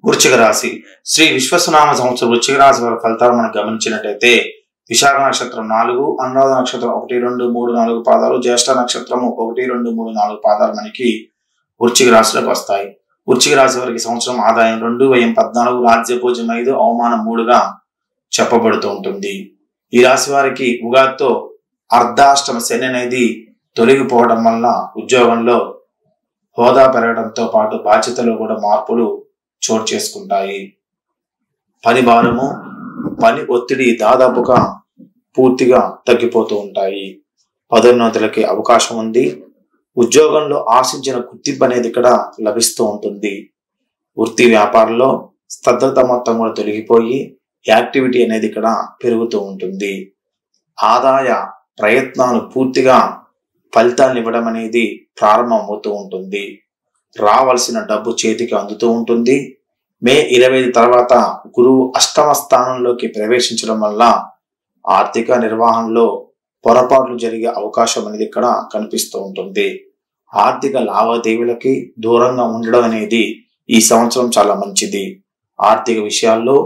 వృశ్చిక రాశి శ్రీ విశ్వసనామ సంవత్సరం వృశ్చిక రాశి వారి ఫలితాలు మనం గమనించినట్టయితే, విశాఖ నక్షత్రం 4, అనురాధ నక్షత్రం 1, 2, 3, 4 పాదాలు, జ్యేష్ఠ నక్షత్రము 1, 2, 3, 4 పాదాలు మనకి వృశ్చిక రాశిలోకి వస్తాయి. వృశ్చిక రాశి వారికి సంవత్సరం ఆదాయం 2, వ్యయం 14, రాజ్యభోజం 5, అవమానం 3గా చెప్పబడుతూ ఉంటుంది. ఈ రాశి వారికి ఉగాదితో అర్ధాష్టమ శని అనేది తొలగిపోవడం వల్ల ఉద్యోగంలో హోదా పెరగడంతో పాటు బాధ్యతలో కూడా మార్పులు చోటు చేసుకుంటాయి. పని భారము, పని ఒత్తిడి దాదాపుగా పూర్తిగా తగ్గిపోతూ ఉంటాయి. పదోన్నతులకి అవకాశం ఉంది. ఉద్యోగంలో ఆశించిన గుర్తింపు అనేది ఇక్కడ లభిస్తూ ఉంటుంది. వృత్తి వ్యాపారంలో స్తబ్దత మొత్తం కూడా తొలగిపోయి యాక్టివిటీ అనేది ఇక్కడ పెరుగుతూ ఉంటుంది. ఆదాయ ప్రయత్నాలు పూర్తిగా ఫలితాన్ని ఇవ్వడం అనేది ప్రారంభమవుతూ ఉంటుంది. రావాల్సిన డబ్బు చేతికి అందుతూ ఉంటుంది. మే 25 తర్వాత గురువు అష్టమ స్థానంలోకి ప్రవేశించడం వల్ల ఆర్థిక నిర్వహణలో పొరపాట్లు జరిగే అవకాశం అనేది ఇక్కడ కనిపిస్తూ ఉంటుంది. ఆర్థిక లావాదేవీలకి దూరంగా ఉండడం అనేది ఈ సంవత్సరం చాలా మంచిది. ఆర్థిక విషయాల్లో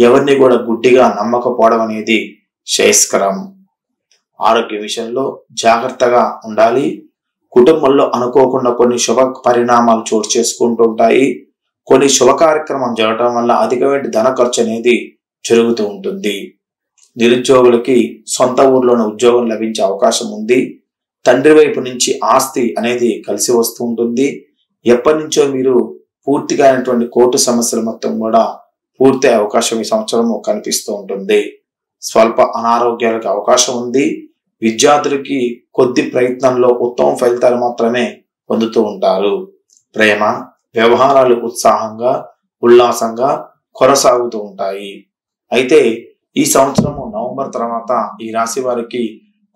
ఎవరిని కూడా గుడ్డిగా నమ్మకపోవడం అనేది శ్రేయస్కరం. ఆరోగ్య విషయంలో జాగ్రత్తగా ఉండాలి. కుటుంబంలో అనుకోకుండా కొన్ని శుభ పరిణామాలు చోటు చేసుకుంటుంటాయి. కొన్ని శుభ కార్యక్రమం జరగడం వల్ల అధికమైన ధన ఖర్చు అనేది జరుగుతూ ఉంటుంది. నిరుద్యోగులకి సొంత ఊర్లోనే ఉద్యోగం లభించే అవకాశం ఉంది. తండ్రి వైపు నుంచి ఆస్తి అనేది కలిసి వస్తూ ఉంటుంది. ఎప్పటి నుంచో మీరు పూర్తిగా అయినటువంటి కోర్టు సమస్యలు మొత్తం కూడా పూర్తి అవకాశం ఈ సంవత్సరము కనిపిస్తూ ఉంటుంది. స్వల్ప అనారోగ్యాలకు అవకాశం ఉంది. విద్యార్థులకి కొద్ది ప్రయత్నంలో ఉత్తమ ఫలితాలు మాత్రమే పొందుతూ ఉంటారు. ప్రేమ వ్యవహారాలు ఉత్సాహంగా ఉల్లాసంగా కొనసాగుతూ ఉంటాయి. అయితే ఈ సంవత్సరము నవంబర్ తర్వాత ఈ రాశి వారికి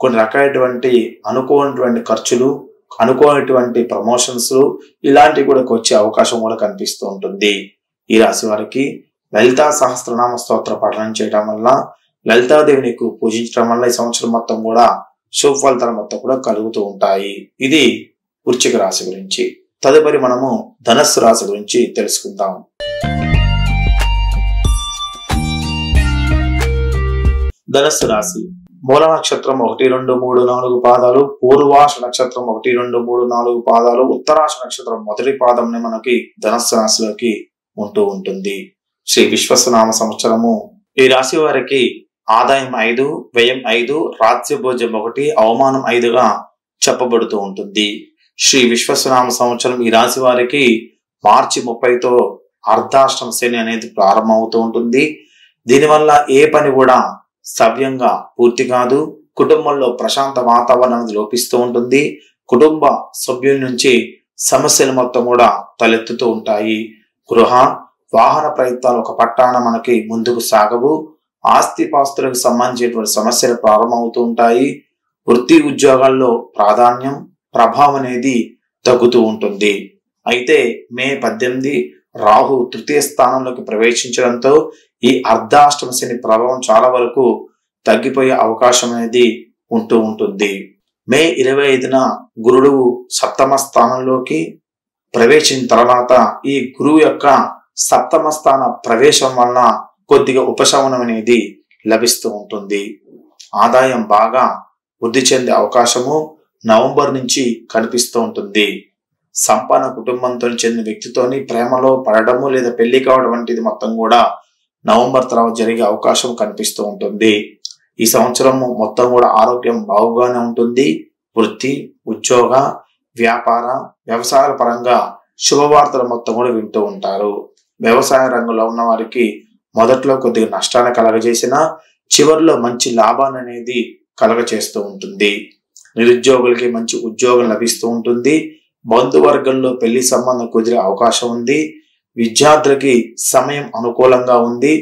కొన్ని రకాలైనటువంటి అనుకోనటువంటి ఖర్చులు, అనుకోనటువంటి ప్రమోషన్స్ ఇలాంటివి కూడా వచ్చే అవకాశం కూడా కనిపిస్తూ ఉంటుంది. ఈ రాశి వారికి లలితా సహస్రనామ స్తోత్ర పఠనం చేయడం వల్ల, లలితాదేవిని ఎక్కువ పూజించడం వల్ల ఈ సంవత్సరం మొత్తం కూడా శుభ ఫలితాలు మొత్తం కూడా కలుగుతూ ఉంటాయి. ఇది వృశ్చిక రాశి గురించి. తదుపరి మనము ధనస్సు రాశి గురించి తెలుసుకుందాం. ధనస్సు రాశి మూల నక్షత్రం 1, 2, 3, 4 పాదాలు, పూర్వాష నక్షత్రం 1, 2, 3, 4 పాదాలు, ఉత్తరాష నక్షత్రం మొదటి పాదంని మనకి ధనస్సు రాశిలోకి ఉంటూ ఉంటుంది. శ్రీ విశ్వసనామ సంవత్సరము ఈ రాశి వారికి ఆదాయం 5, వ్యయం 5, రాజ్యభోజం 1, అవమానం 5గా చెప్పబడుతూ ఉంటుంది. శ్రీ విశ్వసనామ సంవత్సరం ఈ రాశి వారికి మార్చి 30తో అర్ధాష్టమ శని అనేది ప్రారంభమవుతూ ఉంటుంది. దీనివల్ల ఏ పని కూడా సవ్యంగా పూర్తి కాదు. కుటుంబంలో ప్రశాంత వాతావరణం లోపిస్తూ ఉంటుంది. కుటుంబ సభ్యుల నుంచి సమస్యలు మొత్తం కూడా తలెత్తుతూ ఉంటాయి. గృహ వాహన ప్రయత్నాలు ఒక పట్టాన మనకి ముందుకు సాగవు. ఆస్తిపాస్తులకు సంబంధించినటువంటి సమస్యలు ప్రారంభమవుతూ ఉంటాయి. వృత్తి ఉద్యోగాల్లో ప్రాధాన్యం ప్రభావం అనేది తగ్గుతూ ఉంటుంది. అయితే మే 18 రాహు తృతీయ స్థానంలోకి ప్రవేశించడంతో ఈ అర్ధాష్టమ శని ప్రభావం చాలా వరకు తగ్గిపోయే అవకాశం అనేది ఉంటూ ఉంటుంది. మే 25న గురుడు సప్తమ స్థానంలోకి ప్రవేశించిన తర్వాత ఈ గురువు యొక్క సప్తమ స్థాన ప్రవేశం వలన కొద్దిగా ఉపశమనం అనేది లభిస్తూ ఉంటుంది. ఆదాయం బాగా వృద్ధి చెందే అవకాశము, నవంబర్ నుంచి కనిపిస్తూ ఉంటుంది. సంపన్న కుటుంబంతో చెందిన వ్యక్తితోని ప్రేమలో పడడము లేదా పెళ్లి కావడం వంటిది మొత్తం కూడా నవంబర్ తర్వాత జరిగే అవకాశం కనిపిస్తూ ఉంటుంది. ఈ సంవత్సరం మొత్తం కూడా ఆరోగ్యం బాగుగానే ఉంటుంది. వృత్తి, ఉద్యోగ, వ్యాపార, వ్యవసాయ పరంగా శుభవార్తలు మొత్తం కూడా వింటూ ఉంటారు. వ్యవసాయ రంగంలో ఉన్న వారికి మొదట్లో కొద్దిగా నష్టాన్ని కలగజేసినా చివరిలో మంచి లాభాన్ని అనేది కలగచేస్తూ ఉంటుంది. నిరుద్యోగులకి మంచి ఉద్యోగం లభిస్తూ ఉంటుంది. బంధువర్గంలో పెళ్లి సంబంధం కుదిరే అవకాశం ఉంది. విద్యార్థులకి సమయం అనుకూలంగా ఉంది.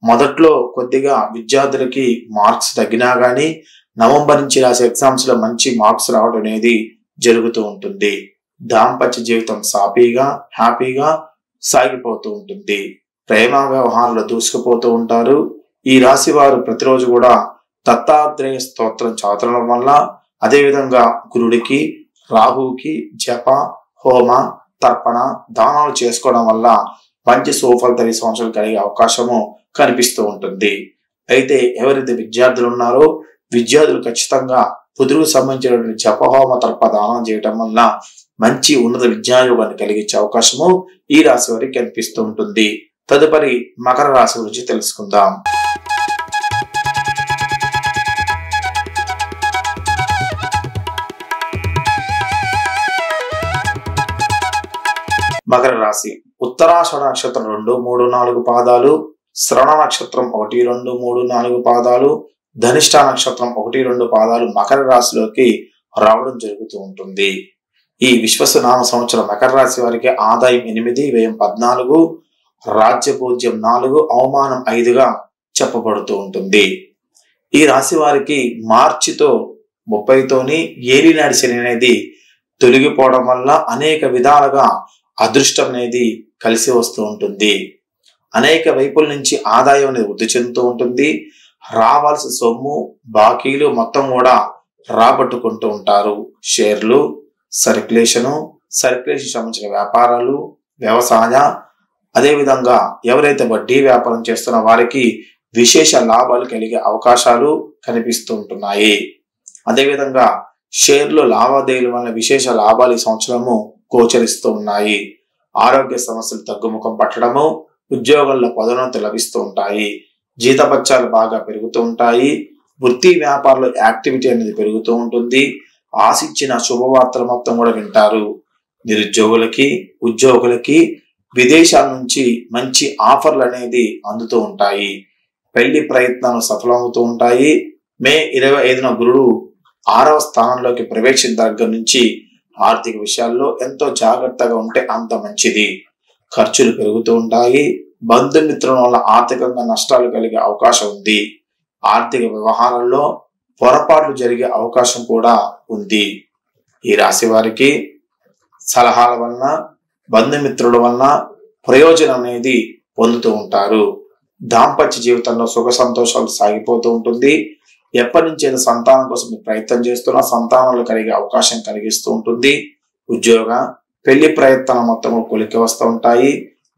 మొదట్లో కొద్దిగా విద్యార్థులకి మార్క్స్ తగ్గినా గానీ నవంబర్ నుంచి రాసే ఎగ్జామ్స్ లో మంచి మార్క్స్ రావడం అనేది జరుగుతూ ఉంటుంది. దాంపత్య జీవితం సాఫీగా హ్యాపీగా సాగిపోతూ ఉంటుంది. ప్రేమ వ్యవహారంలో దూసుకుపోతూ ఉంటారు. ఈ రాశి వారు ప్రతిరోజు కూడా దత్తాత్రేయ స్తోత్రం చదవడం వల్ల, అదేవిధంగా గురుడికి, రాహువుకి జప, హోమ, తర్పణ, దానాలు చేసుకోవడం వల్ల మంచి సుఫలిత ఈ సంవత్సరం కలిగే అవకాశము కనిపిస్తూ ఉంటుంది. అయితే ఎవరైతే విద్యార్థులు ఉన్నారో విద్యార్థులు ఖచ్చితంగా బుధుడికి సంబంధించినటువంటి జప, హోమ, తర్ప దానం చేయడం వల్ల మంచి ఉన్నత విద్యాయోగాన్ని కలిగించే అవకాశము ఈ రాశి వారికి కనిపిస్తూ ఉంటుంది. తదుపరి మకర రాశి గురించి తెలుసుకుందాం. మకర రాశి ఉత్తరాషాఢ నక్షత్రం 2, 3, 4 పాదాలు, శ్రవణ నక్షత్రం 1, 2, 3, 4 పాదాలు, ధనిష్ట నక్షత్రం 1, 2 పాదాలు మకర రాశిలోకి రావడం జరుగుతూ ఉంటుంది. ఈ విశ్వసనామ సంవత్సరం మకర రాశి వారికి ఆదాయం 8, వ్యయం 14, రాజ్యపూజ్యం 4, అవమానం 5గా చెప్పబడుతూ ఉంటుంది. ఈ రాశి వారికి మార్చితో 30తోని ఏలినాటి శని అనేది తొలగిపోవడం వల్ల అనేక విధాలుగా అదృష్టం అనేది కలిసి వస్తూ ఉంటుంది. అనేక వైపుల నుంచి ఆదాయం అనేది వృద్ధి చెందుతూ ఉంటుంది. రావాల్సిన సొమ్ము, బాకీలు మొత్తం కూడా రాబట్టుకుంటూ ఉంటారు. షేర్లు, సర్క్యులేషన్ సంబంధించిన వ్యాపారాలు, వ్యవసాయ, అదేవిధంగా ఎవరైతే వడ్డీ వ్యాపారం చేస్తున్న వారికి విశేష లాభాలు కలిగే అవకాశాలు కనిపిస్తూ ఉంటున్నాయి. అదేవిధంగా షేర్లు లావాదేవీల వల్ల విశేష లాభాలు ఈ సంవత్సరము గోచరిస్తూ ఉన్నాయి. ఆరోగ్య సమస్యలు తగ్గుముఖం పట్టడము, ఉద్యోగంలో పదోన్నతి లభిస్తూ ఉంటాయి. జీతపత్యాలు బాగా పెరుగుతూ ఉంటాయి. వృత్తి వ్యాపారంలో యాక్టివిటీ అనేది పెరుగుతూ ఉంటుంది. ఆశించిన శుభవార్తలు మొత్తం కూడా వింటారు. నిరుద్యోగులకి, ఉద్యోగులకి విదేశాల నుంచి మంచి ఆఫర్లు అనేది అందుతూ ఉంటాయి. పెళ్లి ప్రయత్నాలు సఫలమవుతూ ఉంటాయి. మే 25న గురుడు 6వ స్థానంలోకి ప్రవేశించిన దగ్గర నుంచి ఆర్థిక విషయాల్లో ఎంతో జాగ్రత్తగా ఉంటే అంత మంచిది. ఖర్చులు పెరుగుతూ ఉంటాయి. బంధుమిత్రుల వల్ల ఆర్థికంగా నష్టాలు కలిగే అవకాశం ఉంది. ఆర్థిక వ్యవహారాల్లో పొరపాట్లు జరిగే అవకాశం కూడా ఉంది. ఈ రాశి వారికి సలహాల వలన, బంధుమిత్రుల వలన ప్రయోజనం అనేది పొందుతూ ఉంటారు. దాంపత్య జీవితంలో సుఖ సంతోషాలు సాగిపోతూ ఉంటుంది. ఎప్పటి నుంచి ఏదో సంతానం కోసం ప్రయత్నం చేస్తున్నా సంతానాలు కలిగే అవకాశం కలిగిస్తూ ఉంటుంది. ఉద్యోగ, పెళ్లి ప్రయత్నాలు మొత్తం కొలికి వస్తూ ఉంటాయి.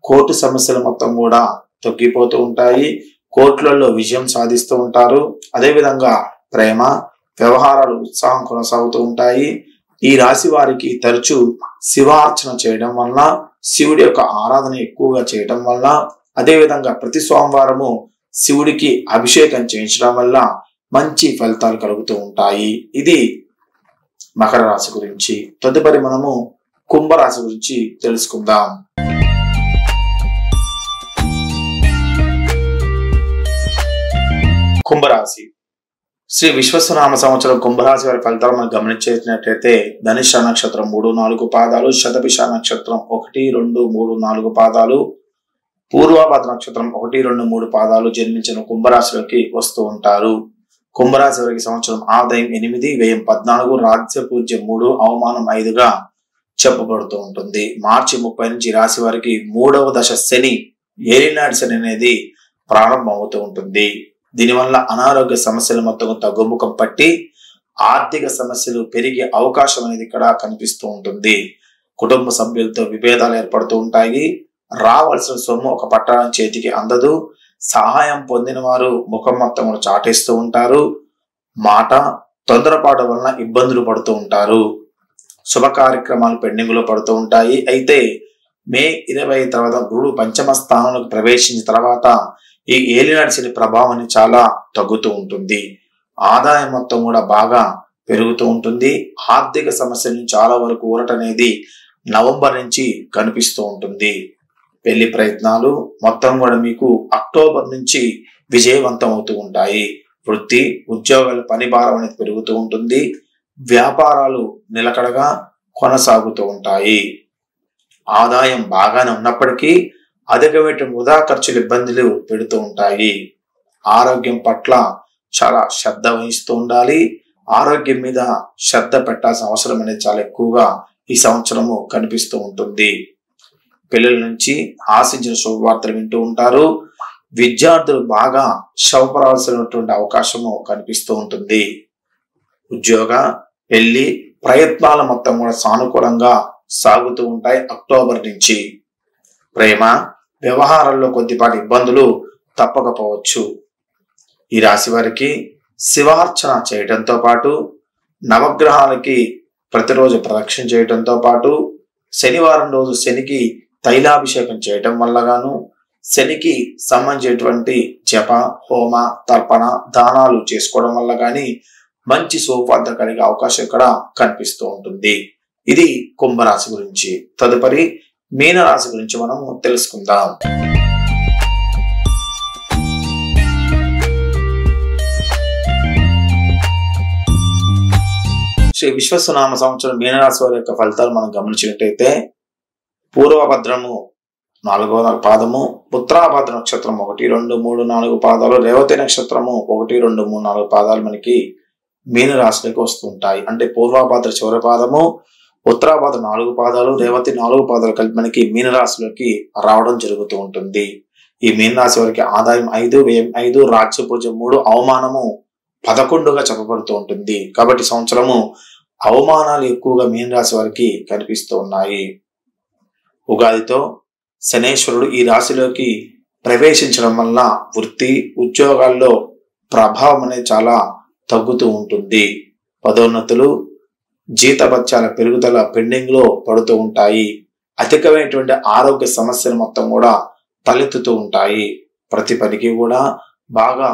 కోర్టు సమస్యలు మొత్తం కూడా తగ్గిపోతూ ఉంటాయి. కోర్టులలో విజయం సాధిస్తూ ఉంటారు. అదేవిధంగా ప్రేమ వ్యవహారాలు ఉత్సాహం కొనసాగుతూ ఉంటాయి. ఈ రాశి వారికి తరచూ శివార్చన చేయడం వల్ల, శివుడి యొక్క ఆరాధన ఎక్కువగా చేయడం వల్ల, అదేవిధంగా ప్రతి సోమవారము శివుడికి అభిషేకం చేయించడం వల్ల మంచి ఫలితాలు కలుగుతూ ఉంటాయి. ఇది మకర రాశి గురించి. తదుపరి మనము కుంభరాశి గురించి తెలుసుకుందాం. కుంభరాశి శ్రీ విశ్వసనామ సంవత్సరం కుంభరాశి వారి ఫలితాలు మనం గమనించేటట్లయితే ధనిష్ట నక్షత్రం 3, 4 పాదాలు, శతభిష నక్షత్రం 1, 2, 3, 4 పాదాలు, పూర్వభద్ర నక్షత్రం 1, 2, 3 పాదాలు జన్మించిన కుంభరాశిలోకి వస్తూ ఉంటారు. కుంభరాశి వారికి సంవత్సరం ఆదాయం 8, వ్యయం 14, రాజ్యపూజ్యం 3, అవమానం 5గా చెప్పబడుతూ ఉంటుంది. మార్చి 30 నుంచి రాశి వారికి 3వ దశ శని, ఏలినాటి శని అనేది ప్రారంభం అవుతూ ఉంటుంది. దీనివల్ల అనారోగ్య సమస్యలు మొత్తం తగ్గుముఖం పట్టి ఆర్థిక సమస్యలు పెరిగే అవకాశం అనేది ఇక్కడ కనిపిస్తూ ఉంటుంది. కుటుంబ సభ్యులతో విభేదాలు ఏర్పడుతూ ఉంటాయి. రావాల్సిన సొమ్ము ఒక పట్టణం చేతికి అందదు. సహాయం పొందిన వారు ముఖం మొత్తం చాటేస్తూ ఉంటారు. మాట, తొందరపాటు వలన ఇబ్బందులు పడుతూ ఉంటారు. శుభ కార్యక్రమాలు పెండింగ్ లో పడుతూ ఉంటాయి. అయితే మే 20 తర్వాత గురుడు పంచమ స్థానంలోకి ప్రవేశించిన తర్వాత ఈ ఏలినాటి శని ప్రభావం చాలా తగ్గుతూ ఉంటుంది. ఆదాయం మొత్తం కూడా బాగా పెరుగుతూ ఉంటుంది. ఆర్థిక సమస్యల నుంచి చాలా వరకు ఊరట అనేది నవంబర్ నుంచి కనిపిస్తూ ఉంటుంది. పెళ్లి ప్రయత్నాలు మొత్తం కూడా మీకు అక్టోబర్ నుంచి విజయవంతం అవుతూ ఉంటాయి. వృత్తి ఉద్యోగాల పని భారం అనేది పెరుగుతూ ఉంటుంది. వ్యాపారాలు నిలకడగా కొనసాగుతూ ఉంటాయి. ఆదాయం బాగానే ఉన్నప్పటికీ అధికమైన వృధా ఖర్చులు ఇబ్బందులు పెడుతూ ఉంటాయి. ఆరోగ్యం పట్ల చాలా శ్రద్ధ వహిస్తూ ఉండాలి. ఆరోగ్యం మీద శ్రద్ధ పెట్టాల్సిన అవసరం అనేది చాలా ఎక్కువగా ఈ సంవత్సరము కనిపిస్తూ ఉంటుంది. పిల్లల నుంచి ఆశించిన శుభవార్తలు వింటూ ఉంటారు. విద్యార్థులు బాగా శ్రమపడాల్సినటువంటి అవకాశము కనిపిస్తూ ఉంటుంది. ఉద్యోగ పెళ్లి ప్రయత్నాలు మొత్తం కూడా సానుకూలంగా సాగుతూ ఉంటాయి. అక్టోబర్ నుంచి ప్రేమ వ్యవహారాల్లో కొద్దిపాటి ఇబ్బందులు తప్పకపోవచ్చు. ఈ రాశి వారికి శివార్చన చేయడంతో పాటు నవగ్రహాలకి ప్రతిరోజు ప్రదక్షిణ చేయడంతో పాటు శనివారం రోజు శనికి తైలాభిషేకం చేయటం వల్ల గాను శనికి సంబంధించినటువంటి జప హోమ తర్పణ దానాలు చేసుకోవడం వల్ల కానీ మంచి శుభఫలితం కలిగే అవకాశం ఇక్కడ కనిపిస్తూ ఉంటుంది. ఇది కుంభరాశి గురించి. తదుపరి మీనరాశి గురించి మనము తెలుసుకుందాం. శ్రీ విశ్వసనామ సంవత్సరం మీనరాశి వారి యొక్క ఫలితాలు మనం గమనించినట్టయితే పూర్వభద్రము 4వ పాదము, ఉత్తరాభద్ర నక్షత్రం 1, 2, 3, 4 పాదాలు, రేవతి నక్షత్రము 1, 2, 3, 4 పాదాలు మనకి మీనరాశిలోకి వస్తుంటాయి. అంటే పూర్వభద్ర చివరి పాదము, ఉత్తరాభద్ర 4 పాదాలు, రేవతి 4 పాదాలు కలిపి మనకి మీనరాశిలోకి రావడం జరుగుతూ ఉంటుంది. ఈ మీనరాశి వారికి ఆదాయం 5, వ్యయం 5, రాజ్య పూజ్యం 3, అవమానము 11గా చెప్పబడుతూ ఉంటుంది. కాబట్టి సంవత్సరము అవమానాలు ఎక్కువగా మీనరాశి వారికి కనిపిస్తూ ఉన్నాయి. ఉగాదితో శనేశ్వరుడు ఈ రాశిలోకి ప్రవేశించడం వల్ల వృత్తి ఉద్యోగాల్లో ప్రభావం అనేది చాలా తగ్గుతూ ఉంటుంది. పదోన్నతులు జీతభత్యాల పెరుగుదల పెండింగ్ లో పడుతూ ఉంటాయి. అధికమైనటువంటి ఆరోగ్య సమస్యలు మొత్తం కూడా తలెత్తుతూ ఉంటాయి. ప్రతి పనికి కూడా బాగా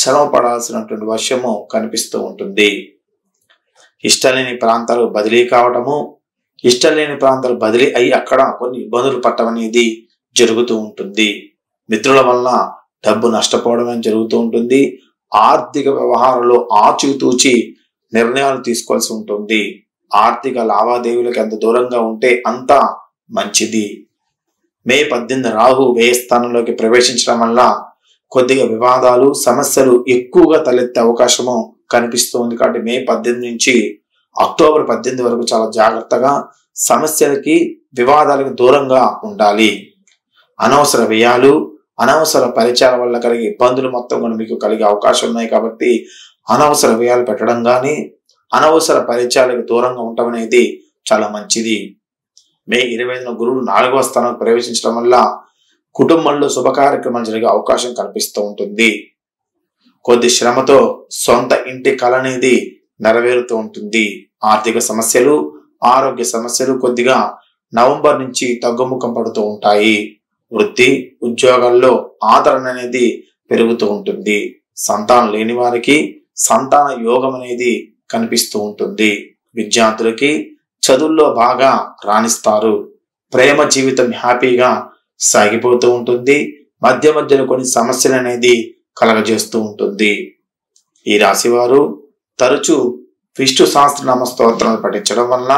శ్రమ పడాల్సినటువంటి వర్షము కనిపిస్తూ ఉంటుంది. ఇష్టలేని ప్రాంతాలు బదిలీ కావటము, ఇష్టం లేని ప్రాంతాలు బదిలీ అయి అక్కడ కొన్ని ఇబ్బందులు పట్టడం అనేది జరుగుతూ ఉంటుంది. మిత్రుల వలన డబ్బు నష్టపోవడం జరుగుతూ ఉంటుంది. ఆర్థిక వ్యవహారంలో ఆచితూచి నిర్ణయాలు తీసుకోవాల్సి ఉంటుంది. ఆర్థిక లావాదేవీలకు ఎంత దూరంగా ఉంటే అంత మంచిది. మే 18 రాహు వ్యయ స్థానంలోకి ప్రవేశించడం వల్ల కొద్దిగా వివాదాలు సమస్యలు ఎక్కువగా తలెత్తే అవకాశము కనిపిస్తుంది. కాబట్టి మే 18 నుంచి అక్టోబర్ 18 వరకు చాలా జాగ్రత్తగా సమస్యలకి వివాదాలకు దూరంగా ఉండాలి. అనవసర వ్యయాలు అనవసర పరిచయాల వల్ల కలిగే ఇబ్బందులు మొత్తం కూడా మీకు కలిగే అవకాశం ఉన్నాయి. కాబట్టి అనవసర వ్యయాలు పెట్టడం కానీ అనవసర పరిచయాలకు దూరంగా ఉండటం అనేది చాలా మంచిది. మే 25న గురుడు 4వ స్థానానికి ప్రవేశించడం వల్ల కుటుంబంలో శుభ కార్యక్రమాలు జరిగే అవకాశం కనిపిస్తూ ఉంటుంది. కొద్ది శ్రమతో సొంత ఇంటి కళ అనేది నెరవేరుతూ ఉంటుంది. ఆర్థిక సమస్యలు ఆరోగ్య సమస్యలు కొద్దిగా నవంబర్ నుంచి తగ్గుముఖం పడుతూ ఉంటాయి. వృత్తి ఉద్యోగాల్లో ఆదరణ అనేది పెరుగుతూ ఉంటుంది. సంతానం లేని వారికి సంతాన యోగం అనేది కనిపిస్తూ ఉంటుంది. విద్యార్థులకి చదువుల్లో బాగా రాణిస్తారు. ప్రేమ జీవితం హ్యాపీగా సాగిపోతూ ఉంటుంది. మధ్య మధ్యలో కొన్ని సమస్యలు అనేది కలగజేస్తూ ఉంటుంది. ఈ రాశి వారు తరచూ విష్ణు సహస్రనామ స్తోత్రాలు పఠించడం వల్ల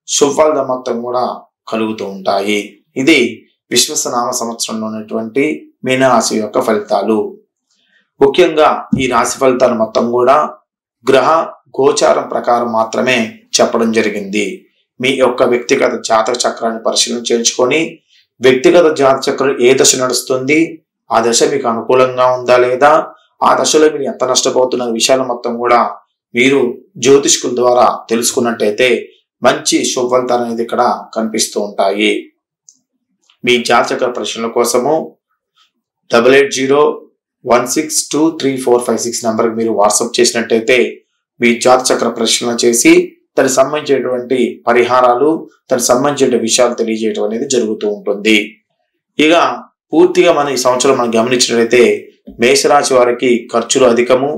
శుభఫలితం మొత్తం కూడా కలుగుతూ ఉంటాయి. ఇది విశ్వసనామ సంవత్సరంలో ఉన్నటువంటి మీనరాశి యొక్క ఫలితాలు. ముఖ్యంగా ఈ రాశి ఫలితాలు మొత్తం కూడా గ్రహ గోచారం ప్రకారం మాత్రమే చెప్పడం జరిగింది. మీ యొక్క వ్యక్తిగత జాతక చక్రాన్ని పరిశీలన చేయించుకొని వ్యక్తిగత జాతక చక్రం ఏ దశ నడుస్తుంది, ఆ దశ మీకు అనుకూలంగా ఉందా లేదా, ఆ దశలో మీరు ఎంత నష్టపోతున్న విషయాలు మొత్తం కూడా మీరు జ్యోతిష్కుల ద్వారా తెలుసుకున్నట్టయితే మంచి శుభ ఫలితాలు అనేది ఇక్కడ కనిపిస్తూ ఉంటాయి. మీ జాతక ప్రశ్నల కోసము 8801623456 నంబర్కి మీరు వాట్సాప్ చేసినట్టయితే మీ జాతచక్ర పరిశీలన చేసి దానికి సంబంధించినటువంటి పరిహారాలు, దానికి సంబంధించిన విషయాలు తెలియజేయడం అనేది జరుగుతూ ఉంటుంది. ఇక పూర్తిగా మనం ఈ సంవత్సరం మనం గమనించినట్లయితే మేషరాశి వారికి ఖర్చులు అధికము,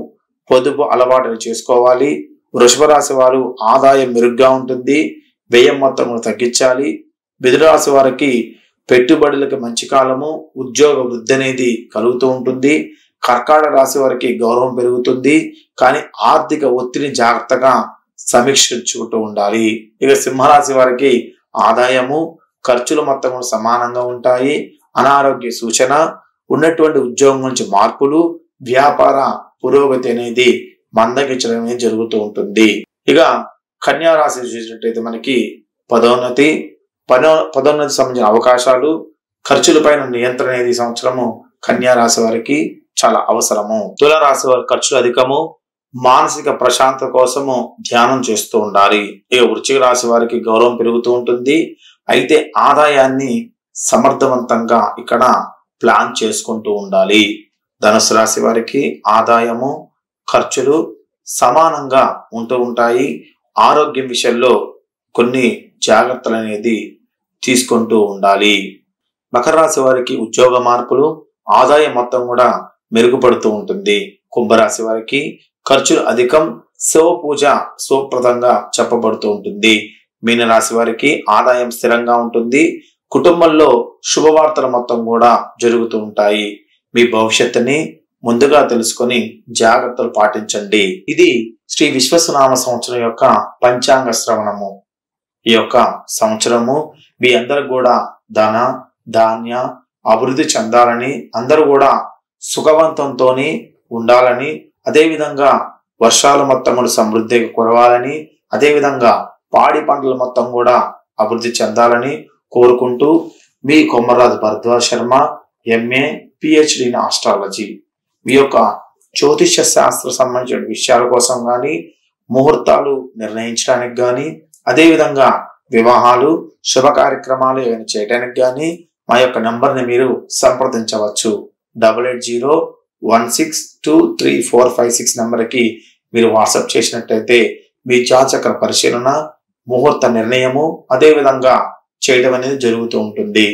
పొదుపు అలవాటును చేసుకోవాలి. వృషభ రాశి వారు ఆదాయం మెరుగ్గా ఉంటుంది, వ్యయం మొత్తం తగ్గించాలి. మిథున రాశి వారికి పెట్టుబడులకు మంచి కాలము, ఉద్యోగ వృద్ధి అనేది కలుగుతూ ఉంటుంది. కర్కాటక రాశి వారికి గౌరవం పెరుగుతుంది, కానీ ఆర్థిక ఒత్తిడిని జాగ్రత్తగా సమీక్షించుకుంటూ ఉండాలి. ఇక సింహరాశి వారికి ఆదాయము, ఖర్చులు మొత్తం సమానంగా ఉంటాయి. అనారోగ్య సూచన, ఉన్నటువంటి ఉద్యోగం నుంచి మార్పులు, వ్యాపార పురోగతి అనేది మందగించడం అనేది జరుగుతూ ఉంటుంది. ఇక కన్యా రాశి చూసినట్టయితే మనకి పదోన్నతి సంబంధించిన అవకాశాలు, ఖర్చుల పైన నియంత్రణ అనేది ఈ సంవత్సరము కన్యా రాశి వారికి చాలా అవసరము. తుల రాశి వారి ఖర్చులు అధికము, మానసిక ప్రశాంతత కోసము ధ్యానం చేస్తూ ఉండాలి. ఇక వృశ్చిక రాశి వారికి గౌరవం పెరుగుతూ ఉంటుంది, అయితే ఆదాయాన్ని సమర్థవంతంగా ఇక్కడ ప్లాన్ చేసుకుంటూ ఉండాలి. ధనుసు రాశి వారికి ఆదాయము, ఖర్చులు సమానంగా ఉంటూ ఉంటాయి. ఆరోగ్యం విషయంలో కొన్ని జాగ్రత్తలు అనేది తీసుకుంటూ ఉండాలి. మకర రాశి వారికి ఉద్యోగ మార్పులు, ఆదాయం మొత్తం కూడా మెరుగుపడుతూ ఉంటుంది. కుంభరాశి వారికి ఖర్చులు అధికం, శివ పూజ శుభప్రదంగా చెప్పబడుతూ ఉంటుంది. మీనరాశి వారికి ఆదాయం స్థిరంగా ఉంటుంది, కుటుంబంలో శుభవార్తలు మొత్తం కూడా జరుగుతూ ఉంటాయి. మీ భవిష్యత్తుని ముందుగా తెలుసుకొని జాగ్రత్తలు పాటించండి. ఇది శ్రీ విశ్వసనామ సంవత్సరం యొక్క పంచాంగ శ్రవణము. ఈ యొక్క సంవత్సరము మీ అందరు కూడా ధన ధాన్య అభివృద్ధి చెందాలని, అందరూ కూడా సుఖవంతంతో ఉండాలని, అదేవిధంగా వర్షాలు మొత్తం కూడా సమృద్ధిగా కురవాలని, అదేవిధంగా పాడి పంటలు మొత్తం కూడా అభివృద్ధి చెందాలని కోరుకుంటూ మీ Kommaraju Bharadwaj Sharma, MA PhD in astrology. మీ యొక్క జ్యోతిష్య శాస్త్ర సంబంధించిన విషయాల కోసం కానీ, ముహూర్తాలు నిర్ణయించడానికి కానీ, అదేవిధంగా వివాహాలు శుభ కార్యక్రమాలు ఏమైనా చేయడానికి కానీ మా యొక్క నంబర్ని మీరు సంప్రదించవచ్చు. 8801623456 నంబర్కి మీరు వాట్సాప్ చేసినట్టయితే మీ జాతచక్ర పరిశీలన, ముహూర్త నిర్ణయము అదేవిధంగా చేయడం అనేది జరుగుతూ ఉంటుంది.